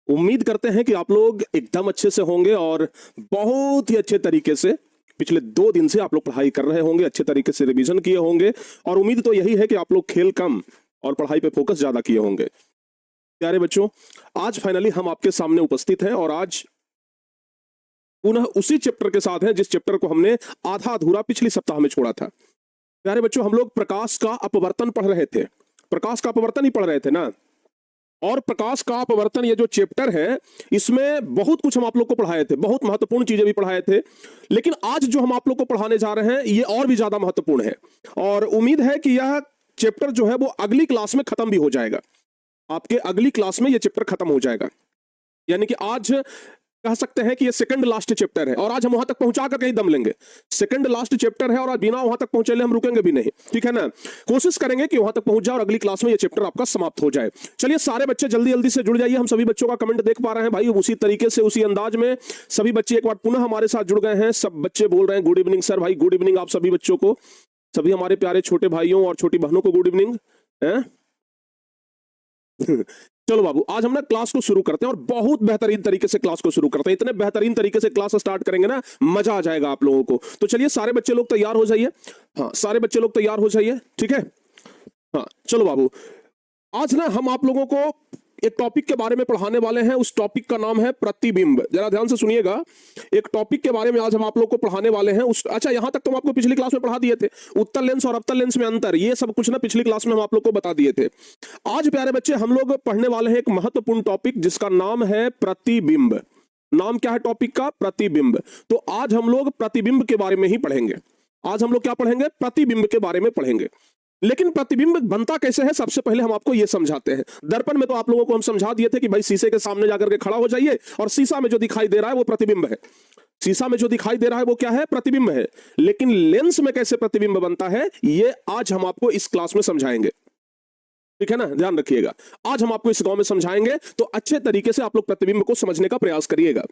उम्मीद करते हैं कि आप लोग एकदम अच्छे से होंगे और बहुत ही अच्छे तरीके से पिछले 2 दिन से आप लोग पढ़ाई कर रहे होंगे, अच्छे तरीके से रिवीजन किए होंगे और उम्मीद तो यही है कि आप लोग खेल कम और पढ़ाई पे फोकस ज्यादा किए होंगे। प्यारे बच्चों, आज फाइनली हम आपके सामने उपस्थित हैं और आज पुनः उसी चैप्टर के साथ हैं जिस चैप्टर को हमने आधा अधूरा पिछले सप्ताह में छोड़ा था। प्यारे बच्चों, हम लोग प्रकाश का अपवर्तन पढ़ रहे थे, प्रकाश का अपवर्तन ही पढ़ रहे थे ना। और प्रकाश का अपवर्तन ये जो चैप्टर है इसमें बहुत कुछ हम आप लोग को पढ़ाए थे, बहुत महत्वपूर्ण चीजें भी पढ़ाए थे, लेकिन आज जो हम आप लोग को पढ़ाने जा रहे हैं ये और भी ज्यादा महत्वपूर्ण है और उम्मीद है कि यह चैप्टर जो है वो अगली क्लास में खत्म भी हो जाएगा। आपके अगली क्लास में ये चैप्टर खत्म हो जाएगा, यानी कि आज कह सकते हैं कि ये सेकंड लास्ट चैप्टर है और आज हम वहां तक पहुंचा कर कहीं दम लेंगे। सेकंड लास्ट चैप्टर है और आज बिना वहां तक पहुंचे हम रुकेंगे भी नहीं, ठीक है ना। कोशिश करेंगे कि वहां तक पहुंच जाए और अगली क्लास में ये चैप्टर आपका समाप्त हो जाए। चलिए सारे बच्चे जल्दी जल्दी से जुड़ जाइए। हम सभी बच्चों का कमेंट देख पा रहे हैं भाई, उसी तरीके से उसी अंदाज में सभी बच्चे एक बार पुनः हमारे साथ जुड़ गए हैं। सब बच्चे बोल रहे हैं गुड इवनिंग सर। भाई गुड इवनिंग आप सभी बच्चों को, सभी हमारे प्यारे छोटे भाइयों और छोटी बहनों को गुड इवनिंग है। चलो बाबू, आज हम ना क्लास को शुरू करते हैं और बहुत बेहतरीन तरीके से क्लास को शुरू करते हैं। इतने बेहतरीन तरीके से क्लास स्टार्ट करेंगे ना, मजा आ जाएगा आप लोगों को। तो चलिए सारे बच्चे लोग तैयार हो जाइए। हाँ, सारे बच्चे लोग तैयार हो जाइए, ठीक है। हाँ चलो बाबू, आज ना हम आप लोगों को एक टॉपिक के बारे में पढ़ाने वाले हैं। उस टॉपिक का नाम है प्रतिबिंब। जरा ध्यान से सुनिएगा, एक टॉपिक के बारे में आज हम आप लोग को पढ़ाने वाले हैं। अच्छा, यहां तक तो हम आपको पिछली क्लास में पढ़ा दिए थे, उत्तल लेंस और अवतल लेंस में अंतर, ये सब कुछ ना पिछली क्लास में हम आप लोग को बता दिए थे। आज प्यारे बच्चे हम लोग पढ़ने वाले हैं एक महत्वपूर्ण टॉपिक जिसका नाम है प्रतिबिंब। नाम क्या है टॉपिक का? प्रतिबिंब। तो आज हम लोग प्रतिबिंब के बारे में ही पढ़ेंगे। आज हम लोग क्या पढ़ेंगे? प्रतिबिंब के बारे में पढ़ेंगे। लेकिन प्रतिबिंब बनता कैसे है, सबसे पहले हम आपको यह समझाते हैं। दर्पण में तो आप लोगों को हम समझा दिए थे कि भाई शीशे के सामने जाकर के खड़ा हो जाइए और शीशा में जो दिखाई दे रहा है वो प्रतिबिंब है। शीशा में जो दिखाई दे रहा है वो क्या है? प्रतिबिंब है। लेकिन लेंस में कैसे प्रतिबिंब बनता है ये आज हम आपको इस क्लास में समझाएंगे, ठीक है ना। ध्यान रखिएगा, आज हम आपको इस गांव में समझाएंगे, तो अच्छे तरीके से आप लोग प्रतिबिंब को समझने का प्रयास करिएगा।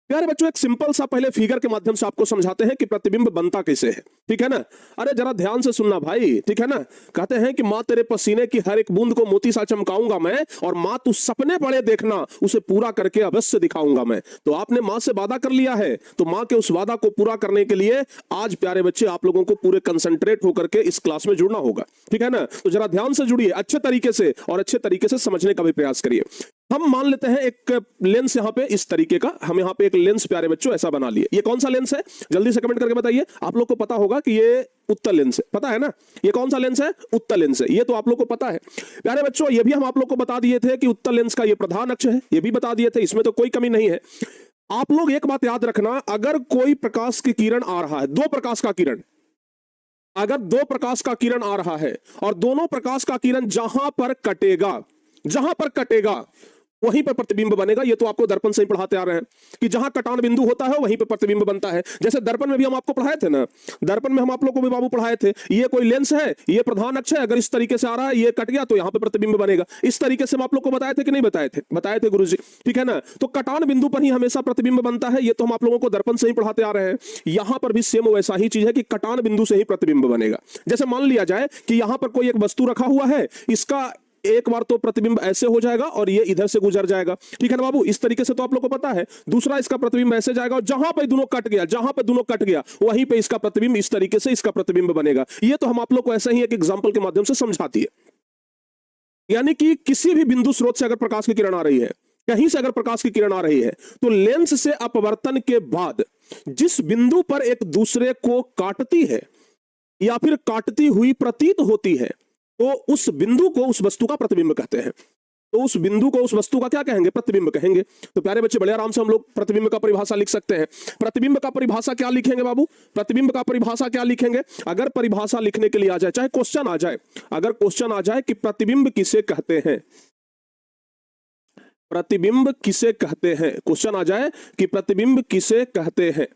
प्यारे बच्चों, एक सिंपल सा पहले फिगर के माध्यम से आपको समझाते हैं कि प्रतिबिंब बनता कैसे है, ठीक है ना। अरे जरा ध्यान से सुनना भाई, ठीक है ना। कहते हैं कि माँ तेरे पसीने की हर एक बूंद को मोती सा चमकाऊंगा मैं, और माँ तू सपने पड़े देखना उसे पूरा करके अवश्य दिखाऊंगा मैं। तो आपने माँ से वादा कर लिया है, तो माँ के उस वादा को पूरा करने के लिए आज प्यारे बच्चे आप लोगों को पूरे कंसंट्रेट होकर के इस क्लास में जुड़ना होगा, ठीक है ना। तो जरा ध्यान से जुड़िए अच्छे तरीके से और अच्छे तरीके से समझने का भी प्रयास करिए। हम मान लेते हैं एक लेंस यहां पे इस तरीके का, हम यहां पे एक लेंस प्यारे बच्चों ऐसा बना लिए। ये कौन सा लेंस है? जल्दी से कमेंट करके बताइए। आप लोग को पता होगा कि ये उत्तल लेंस है, पता है ना। ये कौन सा लेंस है? उत्तल लेंस है। ये तो आप लोग को पता है प्यारे बच्चों। ये भी हम आप लोग को बता दिए थे कि उत्तल लेंस का ये प्रधान अक्ष है, ये भी बता दिए थे, इसमें तो कोई कमी नहीं है। आप लोग एक बात याद रखना, अगर कोई प्रकाश की किरण आ रहा है, दो प्रकाश का किरण, अगर दो प्रकाश का किरण आ रहा है और दोनों प्रकाश का किरण जहां पर कटेगा वहीं पर प्रतिबिंब बनेगा। ये तो आपको दर्पण से ही पढ़ाते आ रहे हैं कि जहां कटान बिंदु होता है वहीं पर प्रतिबिंब बनता है। जैसे दर्पण में भी हम आपको पढ़ाए थे ना, दर्पण में हम आप लोग को भी बाबू पढ़ाए थे, ये कोई लेंस है, ये प्रधान अक्ष है, अगर इस तरीके से आ रहा है, ये कट गया तो यहां पर प्रतिबिंब बनेगा। इस तरीके से हम आप लोग को बताए थे कि नहीं बताए थे? बताए थे गुरुजी, ठीक है ना। तो कटान बिंदु पर ही हमेशा प्रतिबिंब बनता है, ये तो हम आप लोगों को दर्पण से ही पढ़ाते आ रहे हैं। यहां पर भी सेम वैसा ही चीज है कि कटान बिंदु से ही प्रतिबिंब बनेगा। जैसे मान लिया जाए कि यहां पर कोई एक वस्तु रखा हुआ है, इसका एक बार तो प्रतिबिंब ऐसे हो जाएगा और ये इधर से गुजर जाएगा, ठीक है ना बाबू। इस तरीके से तो आप लोग को पता है। दूसरा, इसका प्रतिबिंब ऐसे जाएगा और जहां पे दोनों कट गया वहीं पे इसका प्रतिबिंब इस तरीके से इसका प्रतिबिंब बनेगा। ये तो हम आप लोग को ऐसे ही एक एग्जांपल के माध्यम से समझाती है। यानी कि किसी भी बिंदु स्रोत से अगर प्रकाश की किरण आ रही है, कहीं से अगर प्रकाश की किरण आ रही है, तो लेंस से अपवर्तन के बाद जिस बिंदु पर एक दूसरे को काटती है या फिर काटती हुई प्रतीत होती है, तो उस बिंदु को उस वस्तु का प्रतिबिंब कहते हैं। तो उस बिंदु को उस वस्तु का क्या कहेंगे? प्रतिबिंब कहेंगे। तो प्यारे बच्चे बड़े आराम से हम लोग प्रतिबिंब का परिभाषा लिख सकते हैं। प्रतिबिंब का परिभाषा क्या लिखेंगे बाबू? प्रतिबिंब का परिभाषा क्या लिखेंगे? अगर परिभाषा लिखने के लिए आ जाए, चाहे क्वेश्चन आ जाए, अगर क्वेश्चन आ जाए कि प्रतिबिंब किसे कहते हैं, प्रतिबिंब किसे कहते हैं, क्वेश्चन आ जाए कि प्रतिबिंब किसे कहते हैं,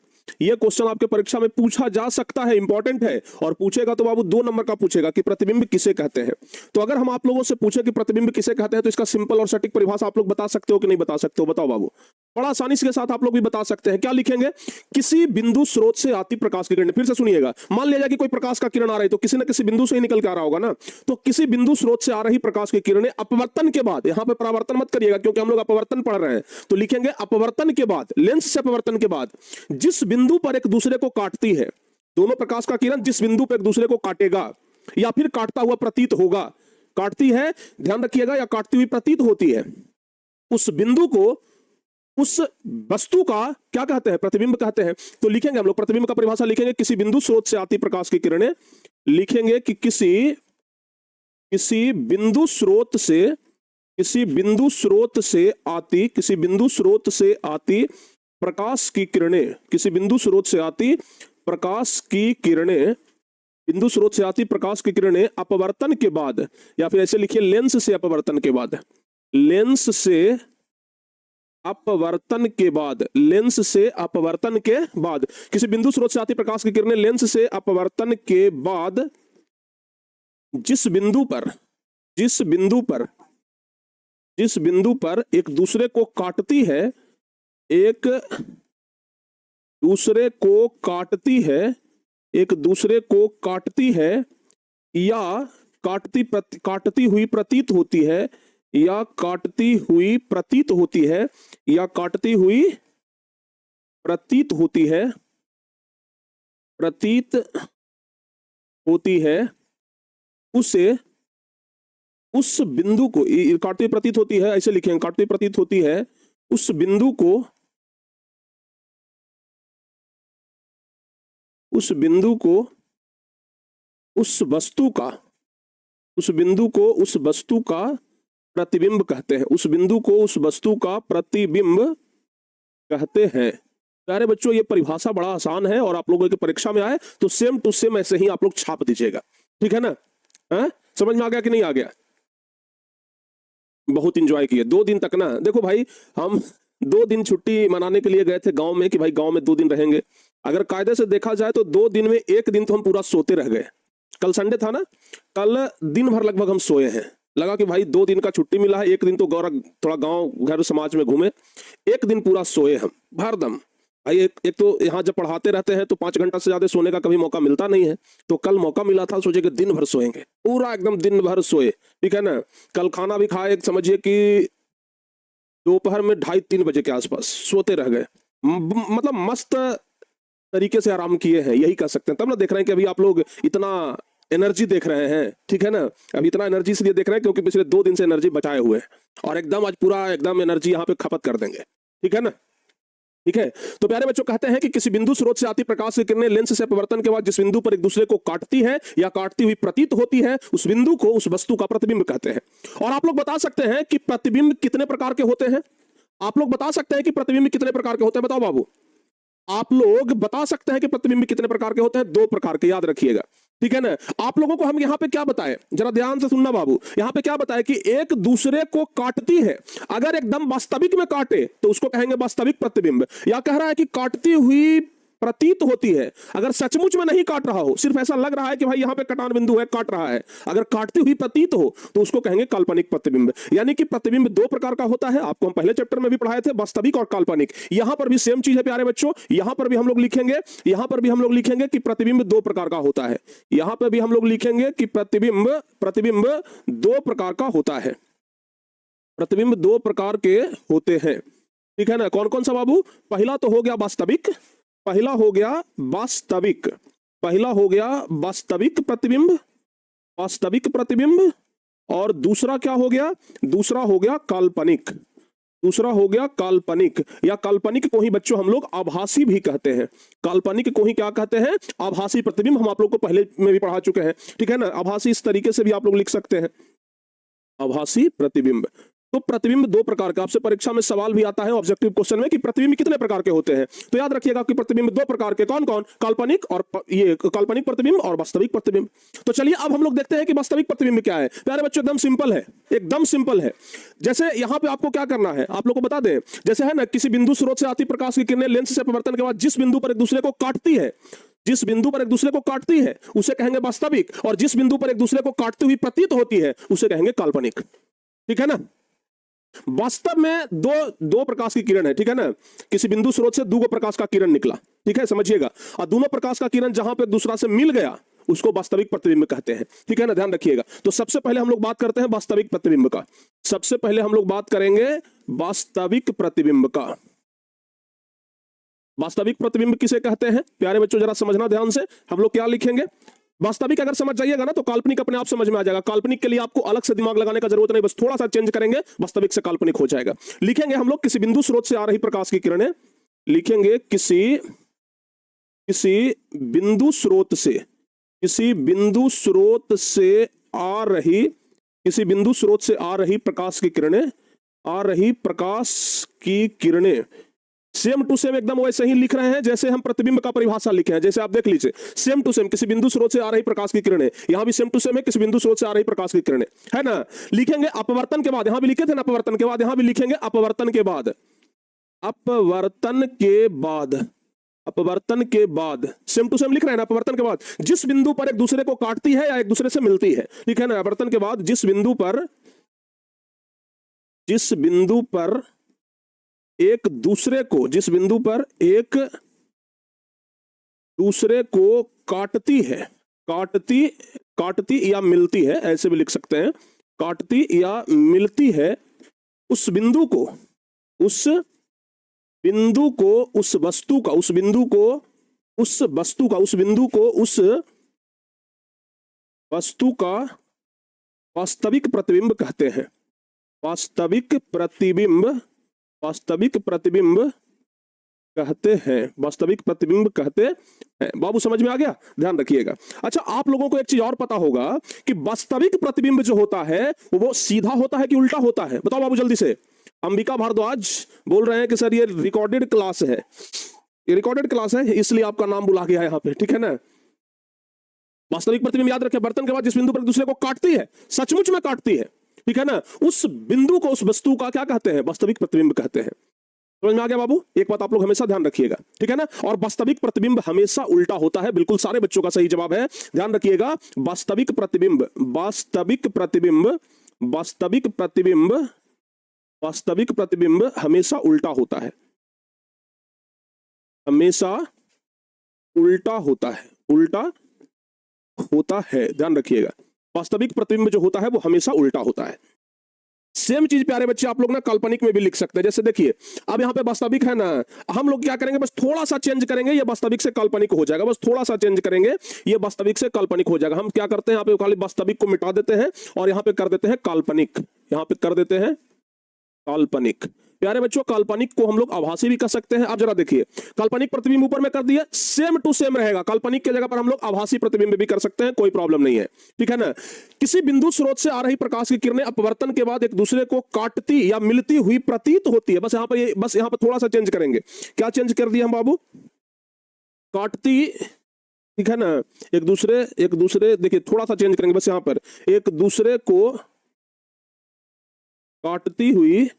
यह क्वेश्चन आपके परीक्षा में पूछा जा सकता है, इंपॉर्टेंट है। और पूछेगा तो बाबू 2 नंबर का पूछेगा कि प्रतिबिंब किसे कहते हैं। तो अगर हम आप लोगों से पूछे कि प्रतिबिंब किसे कहते हैं, तो इसका सिंपल और सटीक परिभाषा आप लोग बता सकते हो कि नहीं बता सकते हो? बताओ बाबू, बड़ा आसानी के साथ आप लोग भी बता सकते हैं। क्या लिखेंगे? किसी बिंदु स्रोत से आती प्रकाश की किरण। फिर से सुनिएगा, मान लिया जाए कि कोई प्रकाश का किरण आ रही, तो किसी न किसी बिंदु से ही निकल के आ रहा होगा ना। तो किसी बिंदु स्रोत से आ रही प्रकाश की किरणें अपवर्तन के बाद, यहां पे परावर्तन मत करिएगा क्योंकि हम लोग अपवर्तन पढ़ रहे हैं, तो लिखेंगे अपवर्तन के बाद, लेंस से अपवर्तन के बाद जिस बिंदु पर एक दूसरे को काटती है, दोनों प्रकाश का किरण जिस बिंदु पर एक दूसरे को काटेगा या फिर काटता हुआ प्रतीत होगा, काटती है ध्यान रखिएगा, या काटती हुई प्रतीत होती है, उस बिंदु को, उस वस्तु का क्या कहते हैं? प्रतिबिंब कहते हैं। तो लिखेंगे हम लोग प्रतिबिंब का परिभाषा लिखेंगे, किसी बिंदु स्रोत से आती प्रकाश की किरणें, लिखेंगे कि किसी बिंदु स्रोत से आती प्रकाश की किरणें, किसी बिंदु स्रोत से आती प्रकाश की किरणें, बिंदु स्रोत से आती प्रकाश की किरणें अपवर्तन के बाद, या फिर ऐसे लिखिए लेंस से अपवर्तन के बाद, लेंस से अपवर्तन के बाद, लेंस से अपवर्तन के बाद, किसी बिंदु स्रोत से आती प्रकाश की किरणें लेंस से अपवर्तन के बाद जिस बिंदु पर एक दूसरे को काटती है, एक दूसरे को काटती है या काटती हुई प्रतीत होती है, या काटती हुई प्रतीत होती है, या काटती हुई प्रतीत होती है, उसे, उस बिंदु को, काटती प्रतीत होती है ऐसे लिखेंगे, काटती प्रतीत होती है, उस बिंदु को, उस वस्तु का प्रतिबिंब कहते हैं, उस बिंदु को उस वस्तु का प्रतिबिंब कहते हैं। प्यारे बच्चों, ये परिभाषा बड़ा आसान है और आप लोगों की परीक्षा में आए तो सेम टू सेम ऐसे ही आप लोग छाप दीजिएगा, ठीक है ना? समझ में आ गया कि नहीं आ गया? बहुत इंजॉय किए 2 दिन तक ना। देखो भाई, हम 2 दिन छुट्टी मनाने के लिए गए थे गांव में कि भाई गांव में 2 दिन रहेंगे। अगर कायदे से देखा जाए तो 2 दिन में 1 दिन तो हम पूरा सोते रह गए। कल संडे था ना, कल दिन भर लगभग हम सोए हैं। लगा कि भाई 2 दिन का छुट्टी मिला है, 1 दिन तो थोड़ा गांव घर समाज में घूमे, 1 दिन पूरा सोए हम भरदम। भाई एक तो यहाँ जब पढ़ाते रहते हैं तो 5 घंटा से ज्यादा सोने का कभी मौका मिलता नहीं है, तो कल मौका मिला था, सोचे कि दिन भर सोएंगे, पूरा एकदम दिन भर सोए, ठीक है ना। कल खाना भी खाए, समझिए कि दोपहर में 2:30-3 बजे के आसपास सोते रह गए। मतलब मस्त तरीके से आराम किए हैं, यही कह सकते हैं। तब ना देख रहे हैं कि अभी आप लोग इतना एनर्जी देख रहे हैं, ठीक है ना। अभी इतना एनर्जी इसलिए देख रहे हैं क्योंकि पिछले 2 दिन से एनर्जी बचाए हुए हैं और एकदम आज पूरा एकदम एनर्जी यहाँ पे खपत कर देंगे, ठीक है ना। ठीक है, तो प्यारे बच्चों कहते हैं कि किसी बिंदु स्रोत से आती प्रकाश की किरणें लेंस से अपवर्तन के बाद जिस बिंदु पर एक दूसरे को काटती है या काटती हुई प्रतीत होती है, उस बिंदु को उस वस्तु का प्रतिबिंब कहते हैं। और आप लोग बता सकते हैं कि प्रतिबिंब कितने प्रकार के होते हैं? आप लोग बता सकते हैं कि प्रतिबिंब कितने प्रकार के होते हैं? बताओ बाबू, आप लोग बता सकते हैं कि प्रतिबिंब कितने प्रकार के होते हैं? 2 प्रकार के, याद रखिएगा, ठीक है ना। आप लोगों को हम यहां पे क्या बताएं, जरा ध्यान से सुनना बाबू। यहां पे क्या बताएं कि एक दूसरे को काटती है, अगर एकदम वास्तविक में काटे तो उसको कहेंगे वास्तविक प्रतिबिंब। या कह रहा है कि काटती हुई प्रतीत होती है, अगर सचमुच में नहीं काट रहा हो, सिर्फ ऐसा लग रहा है कि भाई यहां पे कटान बिंदु है, काट रहा है, अगर काटती हुई प्रतीत हो तो उसको कहेंगे काल्पनिक प्रतिबिंब। यानी कि प्रतिबिंब 2 प्रकार का होता है, आपको हम पहले चैप्टर में भी पढ़ाए थे, वास्तविक और काल्पनिक। यहां पर भी सेम चीज है प्यारे बच्चों, यहां पर भी हम लोग लिखेंगे कि प्रतिबिंब 2 प्रकार का होता है। यहां पर भी हम लोग लिखेंगे कि प्रतिबिंब 2 प्रकार का होता है, प्रतिबिंब 2 प्रकार के होते हैं, ठीक है ना। कौन कौन सा बाबू? पहला तो हो गया वास्तविक, पहला हो गया वास्तविक प्रतिबिंब, और दूसरा क्या हो गया? दूसरा हो गया काल्पनिक। या काल्पनिक को ही बच्चों हम लोग आभासी भी कहते हैं। काल्पनिक को ही क्या कहते हैं? आभासी प्रतिबिंब। हम आप लोग को पहले में भी पढ़ा चुके हैं, ठीक है ना। आभासी इस तरीके से भी आप लोग लिख सकते हैं, आभासी प्रतिबिंब। तो प्रतिबिंब 2 प्रकार का, आपसे परीक्षा में सवाल भी आता है ऑब्जेक्टिव क्वेश्चन में कि प्रतिबिंब कितने प्रकार के होते हैं। तो याद रखिएगा कि प्रतिबिंब 2 प्रकार के, कौन कौन? काल्पनिक और ये काल्पनिक प्रतिबिंब और वास्तविक प्रतिबिंब। तो चलिए अब हम लोग देखते हैं कि वास्तविक प्रतिबिंब क्या है। प्यारे बच्चों एकदम सिंपल है, एकदम सिंपल है। जैसे यहां पे आपको क्या करना है, आप लोग को बता दें, जैसे है ना, किसी बिंदु स्रोत से आती प्रकाश की किरणें लेंस से अपवर्तन के बाद जिस बिंदु पर एक दूसरे को काटती है, जिस बिंदु पर एक दूसरे को काटती है उसे कहेंगे वास्तविक, और जिस बिंदु पर एक दूसरे को काटती हुई प्रतीत होती है उसे कहेंगे काल्पनिक, ठीक है ना। वास्तव में दो प्रकाश की किरण है, ठीक है ना, किसी बिंदु स्रोत से दो प्रकाश का किरण निकला, ठीक है, समझिएगा, और दोनों प्रकाश का किरण जहां पे एक दूसरा से मिल गया उसको वास्तविक प्रतिबिंब कहते हैं, ठीक है ना, ध्यान रखिएगा। तो सबसे पहले हम लोग बात करते हैं वास्तविक प्रतिबिंब का। सबसे पहले हम लोग बात करेंगे वास्तविक प्रतिबिंब का। वास्तविक प्रतिबिंब किसे कहते हैं प्यारे बच्चों, जरा समझना ध्यान से। हम लोग क्या लिखेंगे, वास्तविक अगर समझ जाइएगा ना तो काल्पनिक अपने आप समझ में आ जाएगा। काल्पनिक के लिए आपको अलग से दिमाग लगाने का जरूरत नहीं, बस थोड़ा सा चेंज करेंगे, वास्तविक से काल्पनिक हो जाएगा। लिखेंगे हम लोग किसी बिंदु स्रोत से आ रही प्रकाश की किरणें, लिखेंगे किसी बिंदु स्रोत से, किसी बिंदु स्रोत से आ रही, किसी बिंदु स्रोत से आ रही प्रकाश की किरणें, आ रही प्रकाश की किरणें। सेम टू सेम एकदम वैसे ही लिख रहे हैं जैसे हम प्रतिबिंब का परिभाषा लिखे हैं, जैसे आप देख लीजिए, सेम टू सेम किसी बिंदु स्रोत से आ रही प्रकाश की किरणें, यहां भी सेम टू सेम है, किसी बिंदु स्रोत से आ रही प्रकाश की किरणें, है ना। लिखेंगे अपवर्तन के बाद, यहां भी लिखे थे ना अपवर्तन के बाद, यहां भी लिखेंगे अपवर्तन के बाद, अपवर्तन के बाद, अपवर्तन के बाद, सेम टू सेम लिख रहे हैं ना, अपवर्तन के बाद जिस बिंदु पर एक दूसरे को काटती है या एक दूसरे से मिलती है, ठीक है ना। अपवर्तन के बाद जिस बिंदु पर एक दूसरे को, जिस बिंदु पर एक दूसरे को काटती है, काटती या मिलती है, ऐसे भी लिख सकते हैं, काटती या मिलती है, उस बिंदु को, उस वस्तु का, उस बिंदु को वास्तविक प्रतिबिंब कहते हैं। वास्तविक प्रतिबिंब कहते हैं। बाबू समझ में आ गया, ध्यान रखिएगा। अच्छा, आप लोगों को एक चीज और पता होगा कि वास्तविक प्रतिबिंब जो होता है वो सीधा होता है कि उल्टा होता है, बताओ बाबू जल्दी से। अंबिका भारद्वाज बोल रहे हैं कि सर ये रिकॉर्डेड क्लास है, ये रिकॉर्डेड क्लास है इसलिए आपका नाम बुला गया यहाँ पे, ठीक है ना। वास्तविक प्रतिबिंब याद रखें, बर्तन के बाद जिस बिंदु पर दूसरे को काटती है, सचमुच में काटती है, ठीक है ना, उस बिंदु को, उस वस्तु का क्या कहते हैं, वास्तविक प्रतिबिंब कहते हैं। समझ में आ गया बाबू, एक बात आप लोग हमेशा ध्यान रखिएगा, ठीक है ना। और वास्तविक प्रतिबिंब हमेशा उल्टा होता है, बिल्कुल सारे बच्चों का सही जवाब है, ध्यान रखिएगा। वास्तविक प्रतिबिंब हमेशा उल्टा होता है, हमेशा उल्टा होता है, ध्यान रखिएगा। वास्तविक प्रतिबिंब जो होता है वो हमेशा उल्टा होता है। सेम चीज प्यारे बच्चे आप लोग ना काल्पनिक में भी लिख सकते हैं। जैसे देखिए, अब यहाँ पे वास्तविक है ना, हम लोग क्या करेंगे, बस थोड़ा सा चेंज करेंगे, ये वास्तविक से काल्पनिक हो जाएगा, बस थोड़ा सा चेंज करेंगे, ये वास्तविक से काल्पनिक हो जाएगा। हम क्या करते हैं, यहाँ पे खाली वास्तविक को मिटा देते हैं और यहाँ पे कर देते हैं काल्पनिक, यहाँ पे कर देते हैं काल्पनिक। प्यारे बच्चों, काल्पनिक को हम लोग आभासी भी कर सकते हैं। आप जरा देखिए, काल्पनिक प्रतिबिंब ऊपर में कर दिया, सेम टू सेम रहेगा, काल्पनिक की जगह पर हम लोग आभासी प्रतिबिंब भी कर सकते हैं, कोई प्रॉब्लम नहीं है, ठीक है ना। किसी बिंदु स्रोत से आ रही प्रकाश की किरणें अपवर्तन के बाद एक दूसरे को काटती या मिलती हुई प्रतीत होती है। बस यहाँ पर, बस यहाँ पर थोड़ा सा चेंज करेंगे। क्या चेंज कर दिया हम बाबू, काटती, ठीक है ना, एक दूसरे देखिए थोड़ा सा चेंज करेंगे, बस यहाँ पर एक दूसरे को काटती हुई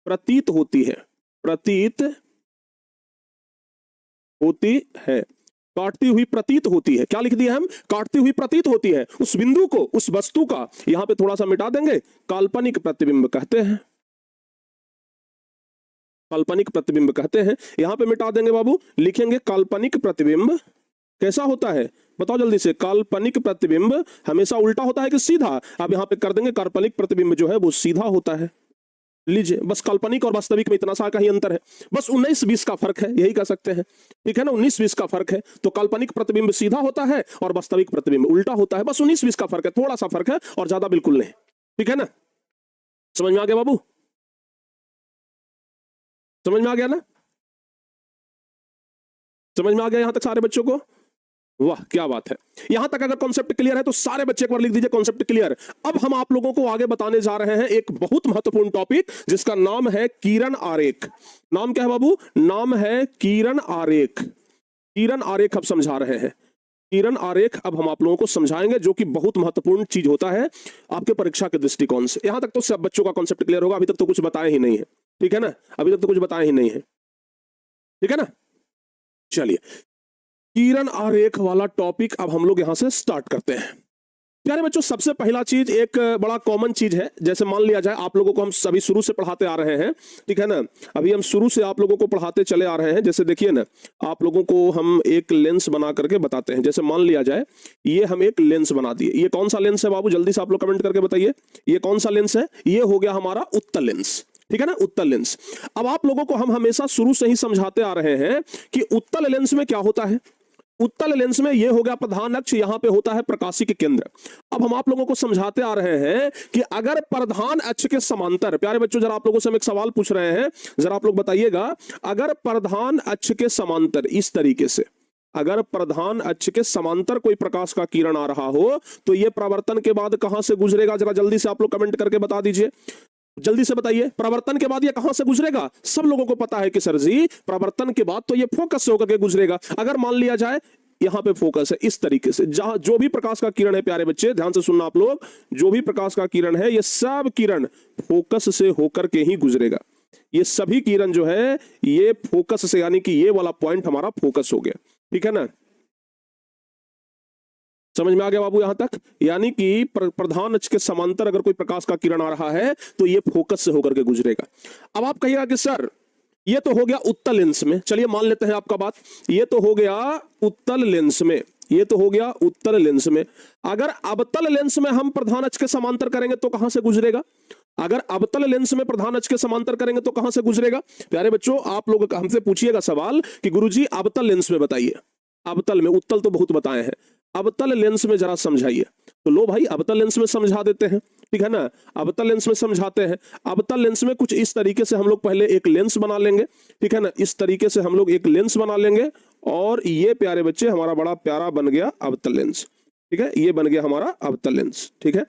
प्रतीत होती है, काटती हुई प्रतीत होती है। क्या लिख दिया हम, काटती हुई प्रतीत होती है, उस बिंदु को, उस वस्तु का, यहां पे थोड़ा सा मिटा देंगे, काल्पनिक प्रतिबिंब कहते हैं, काल्पनिक प्रतिबिंब कहते हैं। यहां पे मिटा देंगे बाबू, लिखेंगे काल्पनिक प्रतिबिंब कैसा होता है, बताओ जल्दी से। काल्पनिक प्रतिबिंब हमेशा उल्टा होता है कि सीधा, अब यहां पे कर देंगे काल्पनिक प्रतिबिंब जो है वो सीधा होता है। लीजिए, बस काल्पनिक और वास्तविक में इतना सा का ही अंतर है, बस 19-20 का फर्क है, यही कह सकते हैं, ठीक है ना, 19-20 का फर्क है। तो काल्पनिक प्रतिबिंब सीधा होता है और वास्तविक प्रतिबिंब उल्टा होता है, बस 19-20 का फर्क है, थोड़ा सा फर्क है और ज्यादा बिल्कुल नहीं, ठीक है ना। समझ में आ गया बाबू, समझ में आ गया ना, समझ में आ गया यहां तक सारे बच्चों को, वाह क्या बात है। यहां तक अगर कॉन्सेप्ट क्लियर है तो सारे बच्चे एक बार लिख दीजिए कॉन्सेप्ट क्लियर। अब हम आप लोगों को आगे बताने जा रहे हैं एक बहुत महत्वपूर्ण टॉपिक जिसका नाम है किरण आरेख। नाम क्या है बाबू, नाम है किरण आरेख। किरण आरेख अब समझा रहे हैं, किरण आरेख अब हम आप लोगों को समझाएंगे, जो कि बहुत महत्वपूर्ण चीज होता है आपके परीक्षा के दृष्टिकोण से। यहां तक तो सब बच्चों का कॉन्सेप्ट क्लियर होगा, अभी तक तो कुछ बताया ही नहीं है, ठीक है ना, अभी तक तो कुछ बताया ही नहीं है, ठीक है ना। चलिए, किरण आरेख वाला टॉपिक अब हम लोग यहां से स्टार्ट करते हैं। प्यारे बच्चों, सबसे पहला चीज एक बड़ा कॉमन चीज है। जैसे मान लिया जाए आप लोगों को हम सभी शुरू से पढ़ाते आ रहे हैं, ठीक है ना। अभी हम शुरू से आप लोगों को पढ़ाते चले आ रहे हैं। जैसे देखिए ना, आप लोगों को हम एक लेंस बना करके बताते हैं। जैसे मान लिया जाए ये हम एक लेंस बना दिए। ये कौन सा लेंस है बाबू, जल्दी से आप लोग कमेंट करके बताइए। ये कौन सा लेंस है? ये हो गया हमारा उत्तल लेंस, ठीक है ना, उत्तल लेंस। अब आप लोगों को हम हमेशा शुरू से ही समझाते आ रहे हैं कि उत्तल लेंस में क्या होता है। उत्तल लेंस में ये हो गया प्रधान अक्ष, यहां पे होता है प्रकाशिक केंद्र। अब हम आप लोगों को समझाते आ रहे हैं कि अगर प्रधान अक्ष के समांतर, प्यारे बच्चों जरा आप लोगों से हम एक सवाल पूछ रहे हैं, जरा आप लोग बताइएगा, अगर प्रधान अक्ष के समांतर इस तरीके से, अगर प्रधान अक्ष के समांतर कोई प्रकाश का किरण आ रहा हो तो यह परावर्तन के बाद कहां से गुजरेगा? जरा जल्दी से आप लोग कमेंट करके बता दीजिए, जल्दी से बताइए। परावर्तन के बाद ये कहां से गुजरेगा? सब लोगों को पता है कि सर जी परावर्तन के बाद तो ये फोकस से होकर के गुजरेगा। अगर मान लिया जाए यहां पे फोकस है, इस तरीके से, जहां जो भी प्रकाश का किरण है, प्यारे बच्चे ध्यान से सुनना आप लोग, जो भी प्रकाश का किरण है ये सब किरण फोकस से होकर के ही गुजरेगा। ये सभी किरण जो है ये फोकस से, यानी कि ये वाला पॉइंट हमारा फोकस हो गया, ठीक है ना। समझ में आ गया बाबू यहां तक? यानी कि प्रधान अक्ष के समांतर अगर कोई प्रकाश का किरण आ रहा है तो ये फोकस से होकर के गुजरेगा। अब आप कहिएगा कि सर ये तो हो गया उत्तल लेंस में, चलिए मान लेते हैं आपका बात, ये तो हो गया उत्तल लेंस में, ये तो हो गया उत्तल लेंस में। अगर अवतल लेंस में हम प्रधान अक्ष के समांतर करेंगे तो कहां से गुजरेगा? अगर अवतल लेंस में प्रधान अक्ष के समांतर करेंगे तो कहां से गुजरेगा? प्यारे बच्चों आप लोग हमसे पूछिएगा सवाल कि गुरुजी अवतल लेंस में बताइए। अवतल में, उत्तल तो बहुत बताए हैं, अवतल लेंस में जरा समझाइए। तो लो भाई अवतल लेंस में समझा देते हैं, ठीक है ना। अवतल लेंस में समझाते हैं। अवतल लेंस में कुछ इस तरीके से हम लोग पहले एक लेंस बना लेंगे, ठीक है ना। इस तरीके से हम लोग एक लेंस बना लेंगे और ये प्यारे बच्चे हमारा बड़ा प्यारा बन गया अवतल लेंस, ठीक है। ये बन गया हमारा अवतल लेंस, ठीक है।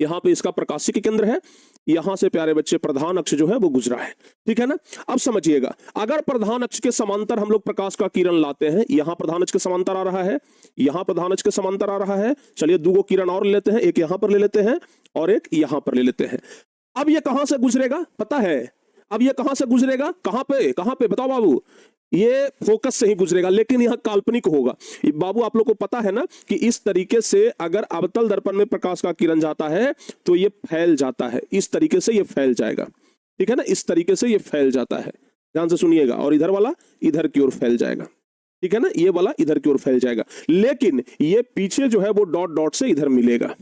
यहां पे इसका प्रकाशिक केंद्र है, यहां से प्यारे बच्चे प्रधान अक्ष जो है वो गुजरा है, ठीक है ना। अब समझिएगा, अगर प्रधान अक्ष के समांतर हम लोग प्रकाश का किरण लाते हैं, यहां प्रधान अक्ष के समांतर आ रहा है, यहां प्रधान अक्ष के समांतर आ रहा है, चलिए दो किरण और ले लेते हैं, एक यहां पर ले लेते हैं और एक यहां पर ले लेते हैं। अब ये कहां से गुजरेगा पता है? अब ये कहां से गुजरेगा? कहां पे बताओ बाबू? ये फोकस से ही गुजरेगा, लेकिन यह काल्पनिक होगा। बाबू आप लोग को पता है ना कि इस तरीके से अगर अवतल दर्पण में प्रकाश का किरण जाता है तो ये फैल जाता है, इस तरीके से ये फैल जाएगा, ठीक है ना। इस तरीके से ये फैल जाता है, ध्यान से सुनिएगा। और इधर वाला इधर की ओर फैल जाएगा, ठीक है ना। ये वाला इधर की ओर फैल जाएगा, लेकिन ये पीछे जो है वो डॉट डॉट से इधर मिलेगा।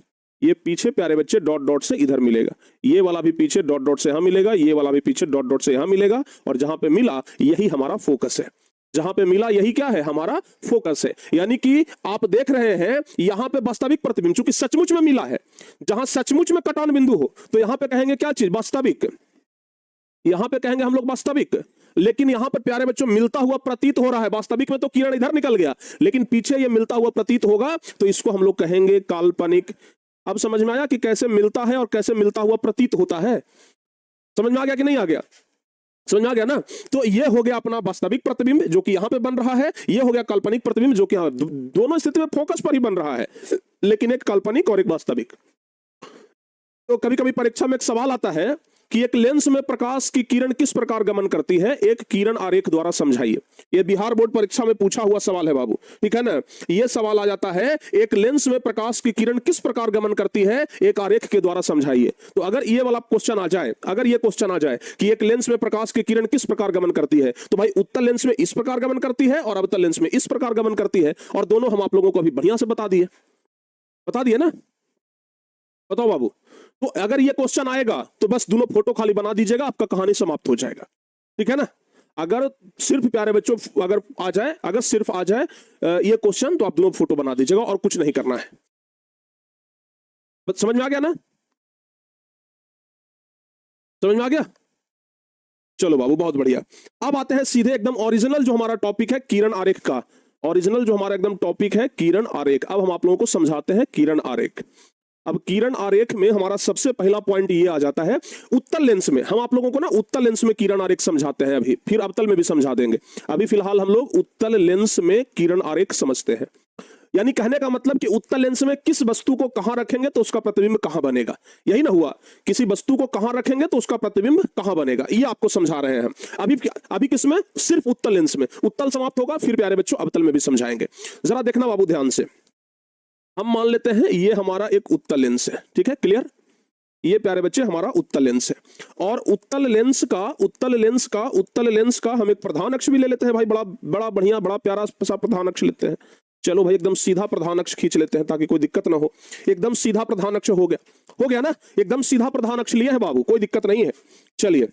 ये पीछे प्यारे बच्चे डॉट डॉट से इधर मिलेगा, ये वाला भी पीछे डॉट डॉट से यहां मिलेगा, ये वाला भी पीछे डॉट डॉट से यहां मिलेगा, और जहां पे मिला यही हमारा फोकस है। जहां पे मिला यही क्या है? हमारा फोकस है। यानी कि आप देख रहे हैं यहां पे वास्तविक प्रतिबिंब, चूंकि सचमुच में मिला है, जहां सचमुच में कटान बिंदु हो तो यहां पे कहेंगे क्या चीज? वास्तविक। यहां पे कहेंगे हम लोग वास्तविक, लेकिन यहां पर प्यारे बच्चों मिलता हुआ प्रतीत हो रहा है। वास्तविक में तो किरण इधर निकल गया, लेकिन पीछे ये मिलता हुआ प्रतीत होगा तो इसको हम लोग कहेंगे काल्पनिक। अब समझ में आया कि कैसे मिलता है और कैसे मिलता हुआ प्रतीत होता है? समझ में आ गया कि नहीं आ गया? समझ में आ गया ना। तो ये हो गया अपना वास्तविक प्रतिबिंब जो कि यहां पे बन रहा है, ये हो गया काल्पनिक प्रतिबिंब जो कि दोनों स्थिति में फोकस पर ही बन रहा है, लेकिन एक काल्पनिक और एक वास्तविक। तो कभी कभी परीक्षा में एक सवाल आता है कि एक लेंस में प्रकाश की किरण किस प्रकार गमन करती है, एक किरण आरेख द्वारा समझाइए। यह बिहार बोर्ड परीक्षा में पूछा हुआ सवाल है बाबू, ठीक है ना। यह सवाल आ जाता है एक लेंस में प्रकाश की किरण किस प्रकार गमन करती है, एक आरेख के द्वारा समझाइए। तो अगर ये वाला क्वेश्चन आ जाए, अगर ये क्वेश्चन आ जाए कि एक लेंस में प्रकाश की किरण किस प्रकार गमन करती है, तो भाई उत्तल लेंस में इस प्रकार गमन करती है और अवतल लेंस में इस प्रकार गमन करती है, और दोनों हम आप लोगों को अभी बढ़िया से बता दिए ना। बताओ बाबू, तो अगर ये क्वेश्चन आएगा तो बस दोनों फोटो खाली बना दीजिएगा, आपका कहानी समाप्त हो जाएगा, ठीक है ना। अगर सिर्फ प्यारे बच्चों अगर आ जाए, अगर सिर्फ आ जाए ये क्वेश्चन, तो आप दोनों फोटो बना दीजिएगा और कुछ नहीं करना है। समझ में आ गया ना? समझ में आ गया? चलो बाबू बहुत बढ़िया। अब आते हैं सीधे एकदम ओरिजिनल जो हमारा टॉपिक है किरण आरेख का। ओरिजिनल जो हमारा एकदम टॉपिक है किरण आरेख। अब हम आप लोगों को समझाते हैं किरण आरेख। अब किरण आरेख में हमारा सबसे पहला पॉइंट ये आ जाता है, उत्तल लेंस में हम आप लोगों को ना उत्तल लेंस में किरण आरेख समझाते हैं अभी, फिर अवतल में भी समझा देंगे। अभी फिलहाल हम लोग उत्तल लेंस में किरण आरेख समझते हैं। यानी कहने का मतलब कि उत्तल लेंस में किस वस्तु को कहां रखेंगे तो उसका प्रतिबिंब कहां बनेगा, यही ना हुआ। किसी वस्तु को कहां रखेंगे तो उसका प्रतिबिंब कहां बनेगा, ये आपको समझा रहे हैं। अभी किसमें? सिर्फ उत्तल लेंस में। उत्तल समाप्त होगा, फिर प्यारे बच्चों अवतल में भी समझाएंगे। जरा देखना बाबू ध्यान से, हम मान लेते हैं ये हमारा एक उत्तल लेंस है, ठीक है, क्लियर। ये प्यारे बच्चे हमारा उत्तल लेंस है, और उत्तल लेंस का हम एक प्रधान अक्ष भी ले लेते हैं भाई, बड़ा बड़ा बढ़िया बड़ा प्यारा सा प्रधान अक्ष लेते हैं। चलो भाई एकदम सीधा प्रधान अक्ष खींच लेते हैं ताकि कोई दिक्कत ना हो। एकदम सीधा प्रधान अक्ष हो गया ना, एकदम सीधा प्रधान अक्ष लिया है बाबू, कोई दिक्कत नहीं है। चलिए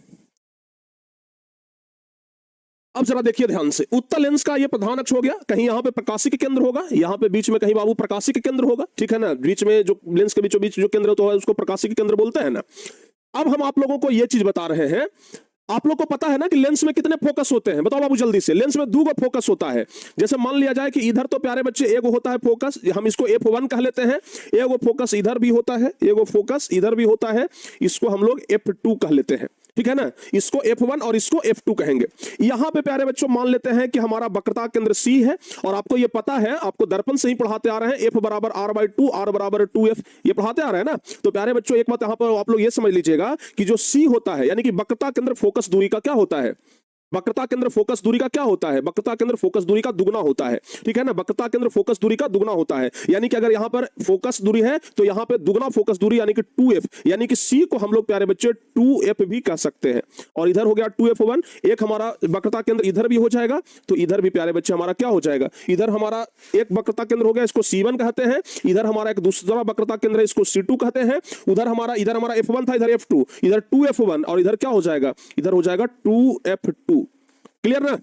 अब जरा देखिए ध्यान से, उत्तल लेंस का ये प्रधान अक्ष हो गया, कहीं यहां पे प्रकाशिक केंद्र होगा, यहां पे बीच में कहीं बाबू प्रकाशिक केंद्र होगा, ठीक है ना, बीच में जो लेंस के बीचों बीच जो केंद्र तो है उसको प्रकाशिक केंद्र बोलते हैं ना। अब हम आप लोगों को ये चीज बता रहे हैं, आप लोग को पता है ना कि लेंस में कितने फोकस होते हैं, बताओ बाबू जल्दी से। लेंस में दो फोकस होता है। जैसे मान लिया जाए कि इधर तो प्यारे बच्चे एगो होता है फोकस, हम इसको F1 कह लेते हैं, एगो फोकस इधर भी होता है, एगो फोकस इधर भी होता है, इसको हम लोग F2 कह लेते हैं, ठीक है ना, इसको F1 और इसको F2 कहेंगे। यहां पे प्यारे बच्चों मान लेते हैं कि हमारा वक्रता केंद्र C है, और आपको ये पता है, आपको दर्पण से ही पढ़ाते आ रहे हैं, F बराबर R/2, R बराबर 2F, ये पढ़ाते आ रहे हैं ना। तो प्यारे बच्चों एक बात यहां पर आप लोग ये समझ लीजिएगा कि जो C होता है यानी कि वक्रता केंद्र फोकस दूरी का क्या होता है, वक्रता केंद्र फोकस दूरी का क्या होता है, वक्रता केंद्र फोकस दूरी का दुगना होता है, ठीक है ना, वक्रता केंद्र फोकस दूरी का दुगना होता है। यानी कि अगर यहां पर फोकस दूरी है तो यहां पे दुगना फोकस दूरी यानी कि 2F, यानी कि C को हम लोग प्यारे बच्चे 2F भी कह सकते हैं। और इधर हो गया 2F1, एक हमारा वक्रता केंद्र इधर भी हो जाएगा, तो इधर भी प्यारे बच्चे हमारा क्या हो जाएगा, इधर हमारा एक वक्रता केंद्र हो गया, इसको C1 कहते हैं, इधर हमारा एक दूसरा वक्रता केंद्र है, इसको C2 कहते हैं, इधर हमारा F1 था, इधर F2, इधर 2F1, और इधर क्या हो जाएगा, इधर हो जाएगा 2F2। क्लियर ना।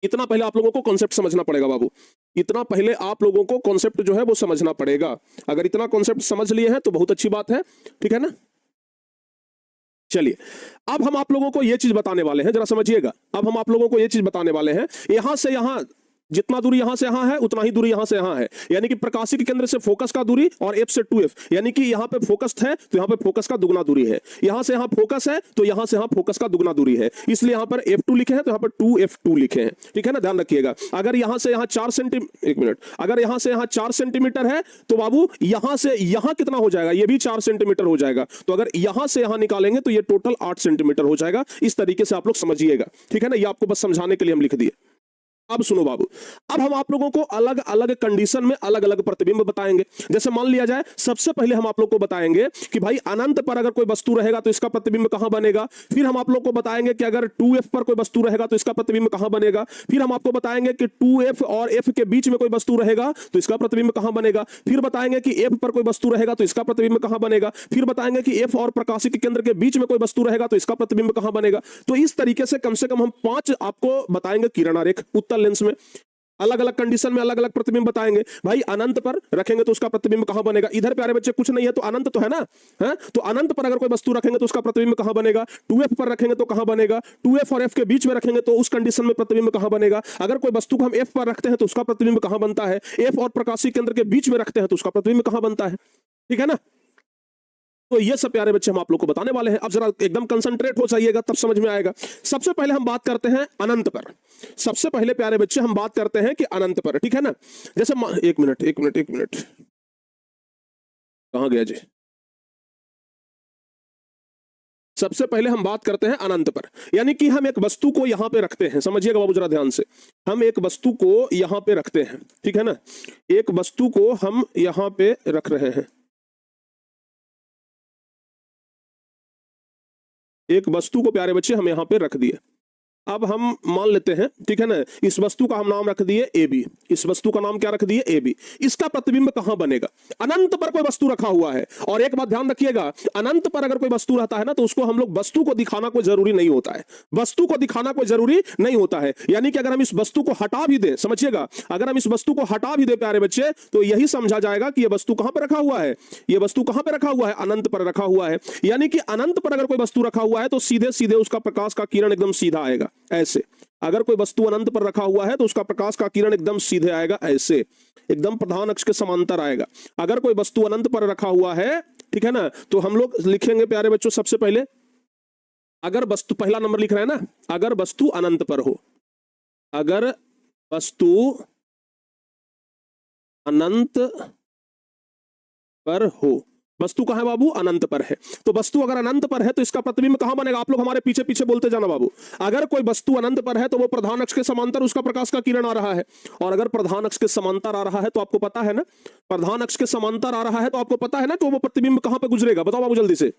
इतना पहले आप लोगों को कॉन्सेप्ट समझना पड़ेगा बाबू, इतना पहले आप लोगों को कॉन्सेप्ट जो है वो समझना पड़ेगा। अगर इतना कॉन्सेप्ट समझ लिए हैं तो बहुत अच्छी बात है, ठीक है ना। चलिए अब हम आप लोगों को यह चीज बताने वाले हैं, जरा समझिएगा। अब हम आप लोगों को यह चीज बताने वाले हैं, यहां से यहां जितना दूरी यहां से यहां है उतना ही दूरी यहां से यहां है, यानी कि प्रकाशिक केंद्र से फोकस का दूरी, और F से 2F, यानी कि यहां पे फोकस है तो यहां पे फोकस का दुगना दूरी है, यहां से यहां फोकस है तो यहां से यहां फोकस का दुगना दूरी है, इसलिए यहां पर F2 लिखे हैं तो यहां पर 2F2 लिखे हैं, ठीक है ना, ध्यान रखिएगा। अगर यहां से यहां 4 सेंटीमीटर, एक मिनट, अगर यहां से यहां 4 सेंटीमीटर है तो बाबू यहां से यहां कितना हो जाएगा, ये भी 4 सेंटीमीटर हो जाएगा, तो अगर यहां से यहां निकालेंगे तो ये टोटल 8 सेंटीमीटर हो जाएगा। इस तरीके से आप लोग समझिएगा, ठीक है ना, ये आपको बस समझाने के लिए हम लिख दिए। अब सुनो बाबू, अब हम आप लोगों को अलग अलग कंडीशन में अलग अलग प्रतिबिंब बताएंगे। जैसे मान लिया जाए, सबसे पहले हम आप लोग को बताएंगे कि भाई अनंत पर अगर कोई वस्तु रहेगा तो इसका प्रतिबिंब कहां बनेगा। फिर हम आप लोग को बताएंगे कि अगर 2F पर कोई वस्तु रहेगा तो इसका प्रतिबिंब कहां बनेगा। फिर हम आपको बताएंगे कि 2F और F के बीच में कोई वस्तु रहेगा तो इसका प्रतिबिंब कहां बनेगा। फिर बताएंगे कि F पर कोई वस्तु रहेगा तो इसका प्रतिबिंब कहां बनेगा। फिर बताएंगे कि F और प्रकाशिक केंद्र के बीच में कोई वस्तु रहेगा तो इसका प्रतिबिंब कहां बनेगा। तो इस तरीके से कम हम 5 आपको बताएंगे किरण आरेख उत्तल लेंस में, अलग अलग कंडीशन में अलग अलग प्रतिबिंब बताएंगे। भाई अनंत पर रखेंगे तो उसका प्रतिबिंब कहां बनेगा, इधर प्यारे बच्चे कुछ नहीं है तो अनंत तो है ना, है? तो अनंत पर अगर कोई वस्तु रखेंगे तो उसका प्रतिबिंब कहां बनेगा। 2F पर रखेंगे तो कहां बनेगा, 2F और F के बीच में रखेंगे तो उस कंडीशन में प्रतिबिंब कहां बनेगा। अगर कोई वस्तु को हम F पर रखते हैं तो उसका प्रतिबिंब कहां बनता है, F और प्रकाशिक केंद्र के बीच में रखते हैं तो उसका प्रतिबिंब कहां बनता है, ठीक है ना। तो ये सब प्यारे बच्चे हम आप लोग को बताने वाले हैं। अब जरा एकदम कंसंट्रेट हो जाइएगा तब समझ में आएगा। सबसे पहले हम बात करते हैं अनंत पर, सबसे पहले प्यारे बच्चे हम बात करते हैं कि अनंत पर, ठीक है ना। जैसे एक मिनट कहां गया जी। सबसे पहले हम बात करते हैं अनंत पर, यानी कि हम एक वस्तु को यहां पे रखते हैं, समझिएगा बाबू जरा ध्यान से। हम एक वस्तु को यहां पे रखते हैं, ठीक है ना, एक वस्तु को हम यहां पे रख रहे हैं, एक वस्तु को प्यारे बच्चे हम यहां पे रख दिए। अब हम मान लेते हैं, ठीक है ना, इस वस्तु का हम नाम रख दिए AB, इस वस्तु का नाम क्या रख दिए AB। इसका प्रतिबिंब कहां बनेगा, अनंत पर कोई वस्तु रखा हुआ है। और एक बात ध्यान रखिएगा, अनंत पर अगर कोई वस्तु रहता है ना तो उसको हम लोग वस्तु को दिखाना कोई जरूरी नहीं होता है, वस्तु को दिखाना कोई जरूरी नहीं होता है। यानी कि अगर हम इस वस्तु को हटा भी दें, समझिएगा, अगर हम इस वस्तु को हटा भी दें प्यारे बच्चे तो यही समझा जाएगा कि यह वस्तु कहां पर रखा हुआ है, यह वस्तु कहां पर रखा हुआ है, अनंत पर रखा हुआ है। यानी कि अनंत पर अगर कोई वस्तु रखा हुआ है तो सीधे सीधे उसका प्रकाश का किरण एकदम सीधा आएगा, ऐसे। अगर कोई वस्तु अनंत पर रखा हुआ है तो उसका प्रकाश का किरण एकदम सीधे आएगा, ऐसे, एकदम प्रधान अक्ष के समांतर आएगा। अगर कोई वस्तु अनंत पर रखा हुआ है, ठीक है ना, तो हम लोग लिखेंगे प्यारे बच्चों, सबसे पहले अगर वस्तु, पहला नंबर लिख रहे हैं ना, अगर वस्तु अनंत पर हो, अगर वस्तु अनंत पर हो वस्तु कहां है बाबू? अनंत पर है। तो वस्तु अगर अनंत पर है तो इसका प्रतिबिंब कहां बनेगा? आप लोग हमारे पीछे पीछे बोलते जाना बाबू। अगर कोई वस्तु अनंत पर है तो वो प्रधान अक्ष के समांतर उसका प्रकाश का किरण आ रहा है, और अगर प्रधान अक्ष के समांतर आ रहा है तो आपको पता है ना, प्रधान अक्ष के समांतर आ रहा है तो आपको पता है ना, तो वो प्रतिबिंब कहां पे गुजरेगा? बताओ बाबू जल्दी से।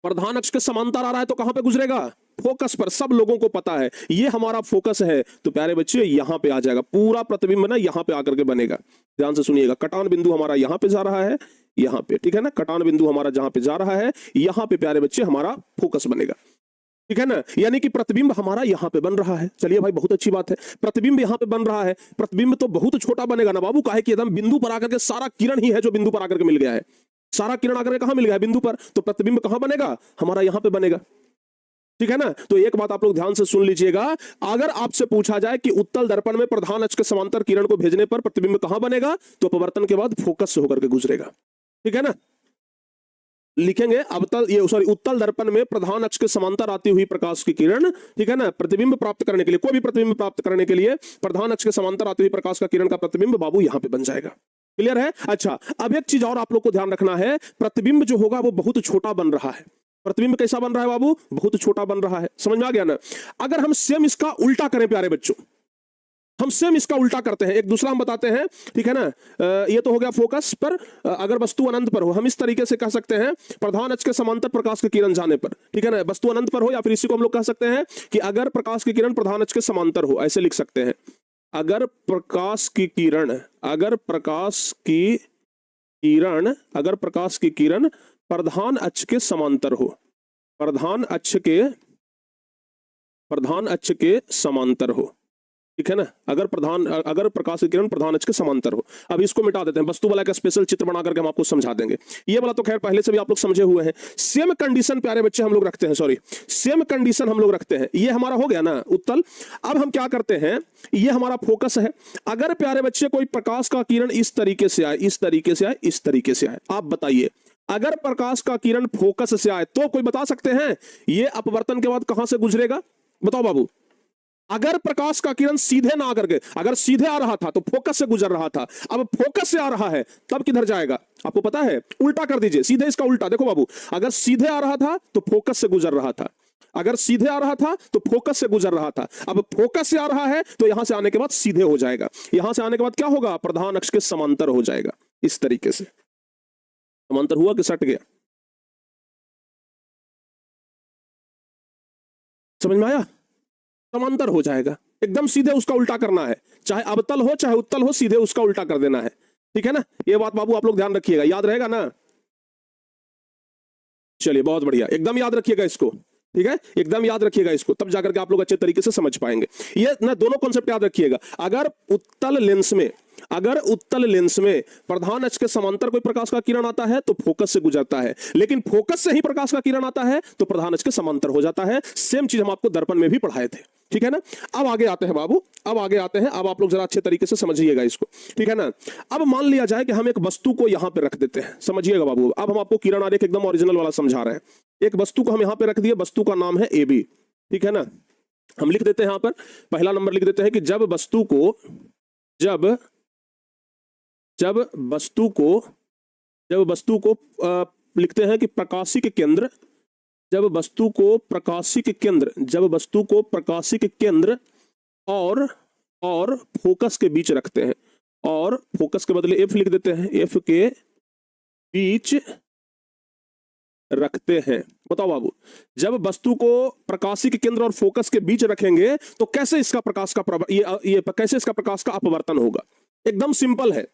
प्रधान अक्ष के समांतर आ रहा है तो कहां पे गुजरेगा? फोकस पर। सब लोगों को पता है ये हमारा फोकस है, तो प्यारे बच्चे यहां पे आ जाएगा पूरा प्रतिबिंब ना, यहां पे आकर के बनेगा। ध्यान से सुनिएगा, कटान बिंदु हमारा यहां पे जा रहा है, यहां पे, ठीक है ना, कटान बिंदु हमारा जहां पे जा रहा है यहां पे प्यारे बच्चे हमारा फोकस बनेगा, ठीक है ना। यानी कि प्रतिबिंब हमारा यहां पे बन रहा है। चलिए भाई बहुत अच्छी बात है, प्रतिबिंब यहां पे बन रहा है। प्रतिबिंब तो बहुत छोटा बनेगा ना बाबू, काहे कि एकदम बिंदु पर आकर के सारा किरण ही है जो बिंदु पर आकर के मिल गया है। सारा किरण आकर के कहां मिल गया है? बिंदु पर। तो प्रतिबिंब कहां बनेगा? हमारा यहां पे बनेगा, ठीक है ना। तो एक बात आप लोग ध्यान से सुन लीजिएगा, अगर आपसे पूछा जाए कि उत्तल दर्पण में प्रधान अक्ष के समांतर किरण को भेजने पर प्रतिबिंब कहां बनेगा, तो अपवर्तन के बाद फोकस से होकर के गुजरेगा, ठीक है ना। लिखेंगे अवतल, ये सॉरी, उत्तल दर्पण में प्रधान अक्ष के समांतर आती हुई प्रकाश की किरण, ठीक है ना, प्रतिबिंब प्राप्त करने के लिए, कोई भी प्रतिबिंब प्राप्त करने के लिए प्रधान अक्ष के समांतर आती हुई प्रकाश का किरण का प्रतिबिंब बाबू यहां पे बन जाएगा। क्लियर है? अच्छा, अब एक चीज और आप लोग को ध्यान रखना है, प्रतिबिंब जो होगा वो बहुत छोटा बन रहा है। प्रतिबिंब कैसा बन रहा है बाबू? बहुत छोटा बन रहा है। समझ में आ गया ना? अगर हम सेम इसका उल्टा करें प्यारे बच्चों, हम सेम इसका उल्टा करते हैं, एक दूसरा हम बताते हैं, ठीक है ना। ये तो हो गया फोकस पर। अगर वस्तु अनंत पर हो, हम इस तरीके से कह सकते हैं प्रधान अक्ष के समांतर प्रकाश की किरण जाने पर, ठीक है ना, वस्तु अनंत पर हो, या फिर इसी को हम लोग कह सकते हैं कि अगर प्रकाश की किरण प्रधान अक्ष के समांतर हो, ऐसे लिख सकते हैं। अगर प्रकाश की किरण, अगर प्रकाश की किरण, अगर प्रकाश की किरण प्रधान अक्ष के समांतर हो, प्रधान अक्ष के समांतर हो, ठीक है ना, अगर प्रकाश की किरण प्रधान अक्ष के समांतर हो। अब इसको मिटा देते हैं, वस्तु वाला का स्पेशल चित्र बना करके हम आपको समझा देंगे। ये वाला तो खैर पहले से भी आप लोग समझे हुए हैं। सेम कंडीशन प्यारे बच्चे हम लोग रखते हैं, सॉरी, सेम कंडीशन हम लोग रखते हैं। ये हमारा हो गया ना उत्तल। अब हम क्या करते हैं, ये हमारा फोकस है। अगर प्यारे बच्चे कोई प्रकाश का किरण इस तरीके से आए, इस तरीके से आए, इस तरीके से आए, आप बताइए, अगर प्रकाश का किरण फोकस से आए तो कोई बता सकते हैं ये अपवर्तन के बाद कहां से गुजरेगा? बताओ बाबू। अगर प्रकाश का किरण सीधे ना आकर के, अगर सीधे आ रहा था तो फोकस से गुजर रहा था, अब फोकस से आ रहा है तब किधर जाएगा? आपको पता है? उल्टा कर दीजिए, सीधे इसका उल्टा। देखो बाबू, अगर सीधे आ रहा था तो फोकस से गुजर रहा था, अगर सीधे आ रहा था तो फोकस से गुजर रहा था। अब फोकस से आ रहा है तो यहां से आने के बाद सीधे हो जाएगा, यहां से आने के बाद क्या होगा? प्रधान अक्ष के समांतर हो जाएगा। इस तरीके से समांतर हुआ कि सट गया? समझ में आया? समांतर हो जाएगा, एकदम सीधे उसका उल्टा करना है, चाहे अवतल हो चाहे उत्तल हो, सीधे उसका उल्टा कर देना है, ठीक है ना। ये बात बाबू आप लोग ध्यान रखिएगा, याद रहेगा ना? चलिए बहुत बढ़िया, एकदम याद रखिएगा इसको, ठीक है, एकदम याद रखिएगा इसको, तब जाकर के आप लोग अच्छे तरीके से समझ पाएंगे। ये ना दोनों कॉन्सेप्ट याद रखिएगा। अगर उत्तल लेंस में प्रधान अक्ष के समांतर कोई प्रकाश का किरण आता है तो फोकस से गुजरता है, लेकिन फोकस से ही प्रकाश का किरण आता है तो प्रधान अक्ष के समांतर हो जाता है। सेम चीज हम आपको दर्पण में भी पढ़ाए थे, ठीक है ना। अब आगे आते हैं बाबू, अब आगे आते हैं, अब आप लोग जरा अच्छे तरीके से समझिएगा इसको, ठीक है ना। अब मान लिया जाए कि हम एक वस्तु को यहां पे रख देते हैं, समझिएगा बाबू। अब हम आपको किरण आरेख एकदम ओरिजिनल वाला समझा रहे हैं। एक वस्तु को हम यहां पे रख दिए, वस्तु का नाम है AB, ठीक है ना। हम लिख देते हैं यहां पर, पहला नंबर लिख देते हैं कि जब वस्तु को लिखते हैं कि प्रकाशिक केंद्र, जब वस्तु को प्रकाशिक केंद्र और फोकस के बीच रखते हैं, और फोकस के बदले F लिख देते हैं, F के बीच रखते हैं। बताओ बाबू, जब वस्तु को प्रकाशिक केंद्र और फोकस के बीच रखेंगे तो कैसे इसका प्रकाश का कैसे इसका प्रकाश का अपवर्तन होगा? एकदम सिंपल है,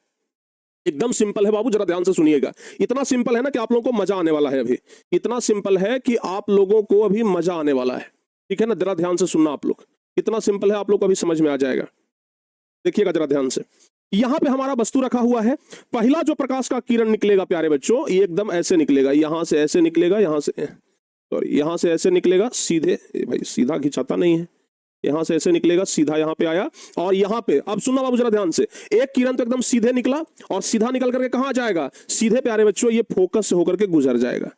एकदम सिंपल है बाबू, जरा ध्यान से सुनिएगा। इतना सिंपल है ना कि आप लोगों को मजा आने वाला है। अभी इतना सिंपल है कि आप लोगों को अभी मजा आने वाला है, ठीक है ना। जरा ध्यान से सुनना आप लोग, इतना सिंपल है, आप लोग को अभी समझ में आ जाएगा। देखिएगा जरा ध्यान से, यहां पे हमारा वस्तु रखा हुआ है। पहला जो प्रकाश का किरण निकलेगा प्यारे बच्चों, ये एकदम ऐसे निकलेगा, यहां से ऐसे निकलेगा, यहां से ऐसे निकलेगा, सीधे, भाई सीधा खिंचाता नहीं है, यहां से ऐसे निकलेगा, सीधा यहां पे आया, और यहां पे, अब सुनना बाबू जरा ध्यान से, एक किरण तो एकदम सीधे निकला और सीधा निकल करके कहां जाएगा? सीधे प्यारे बच्चों ये फोकस से होकर के गुजर जाएगा।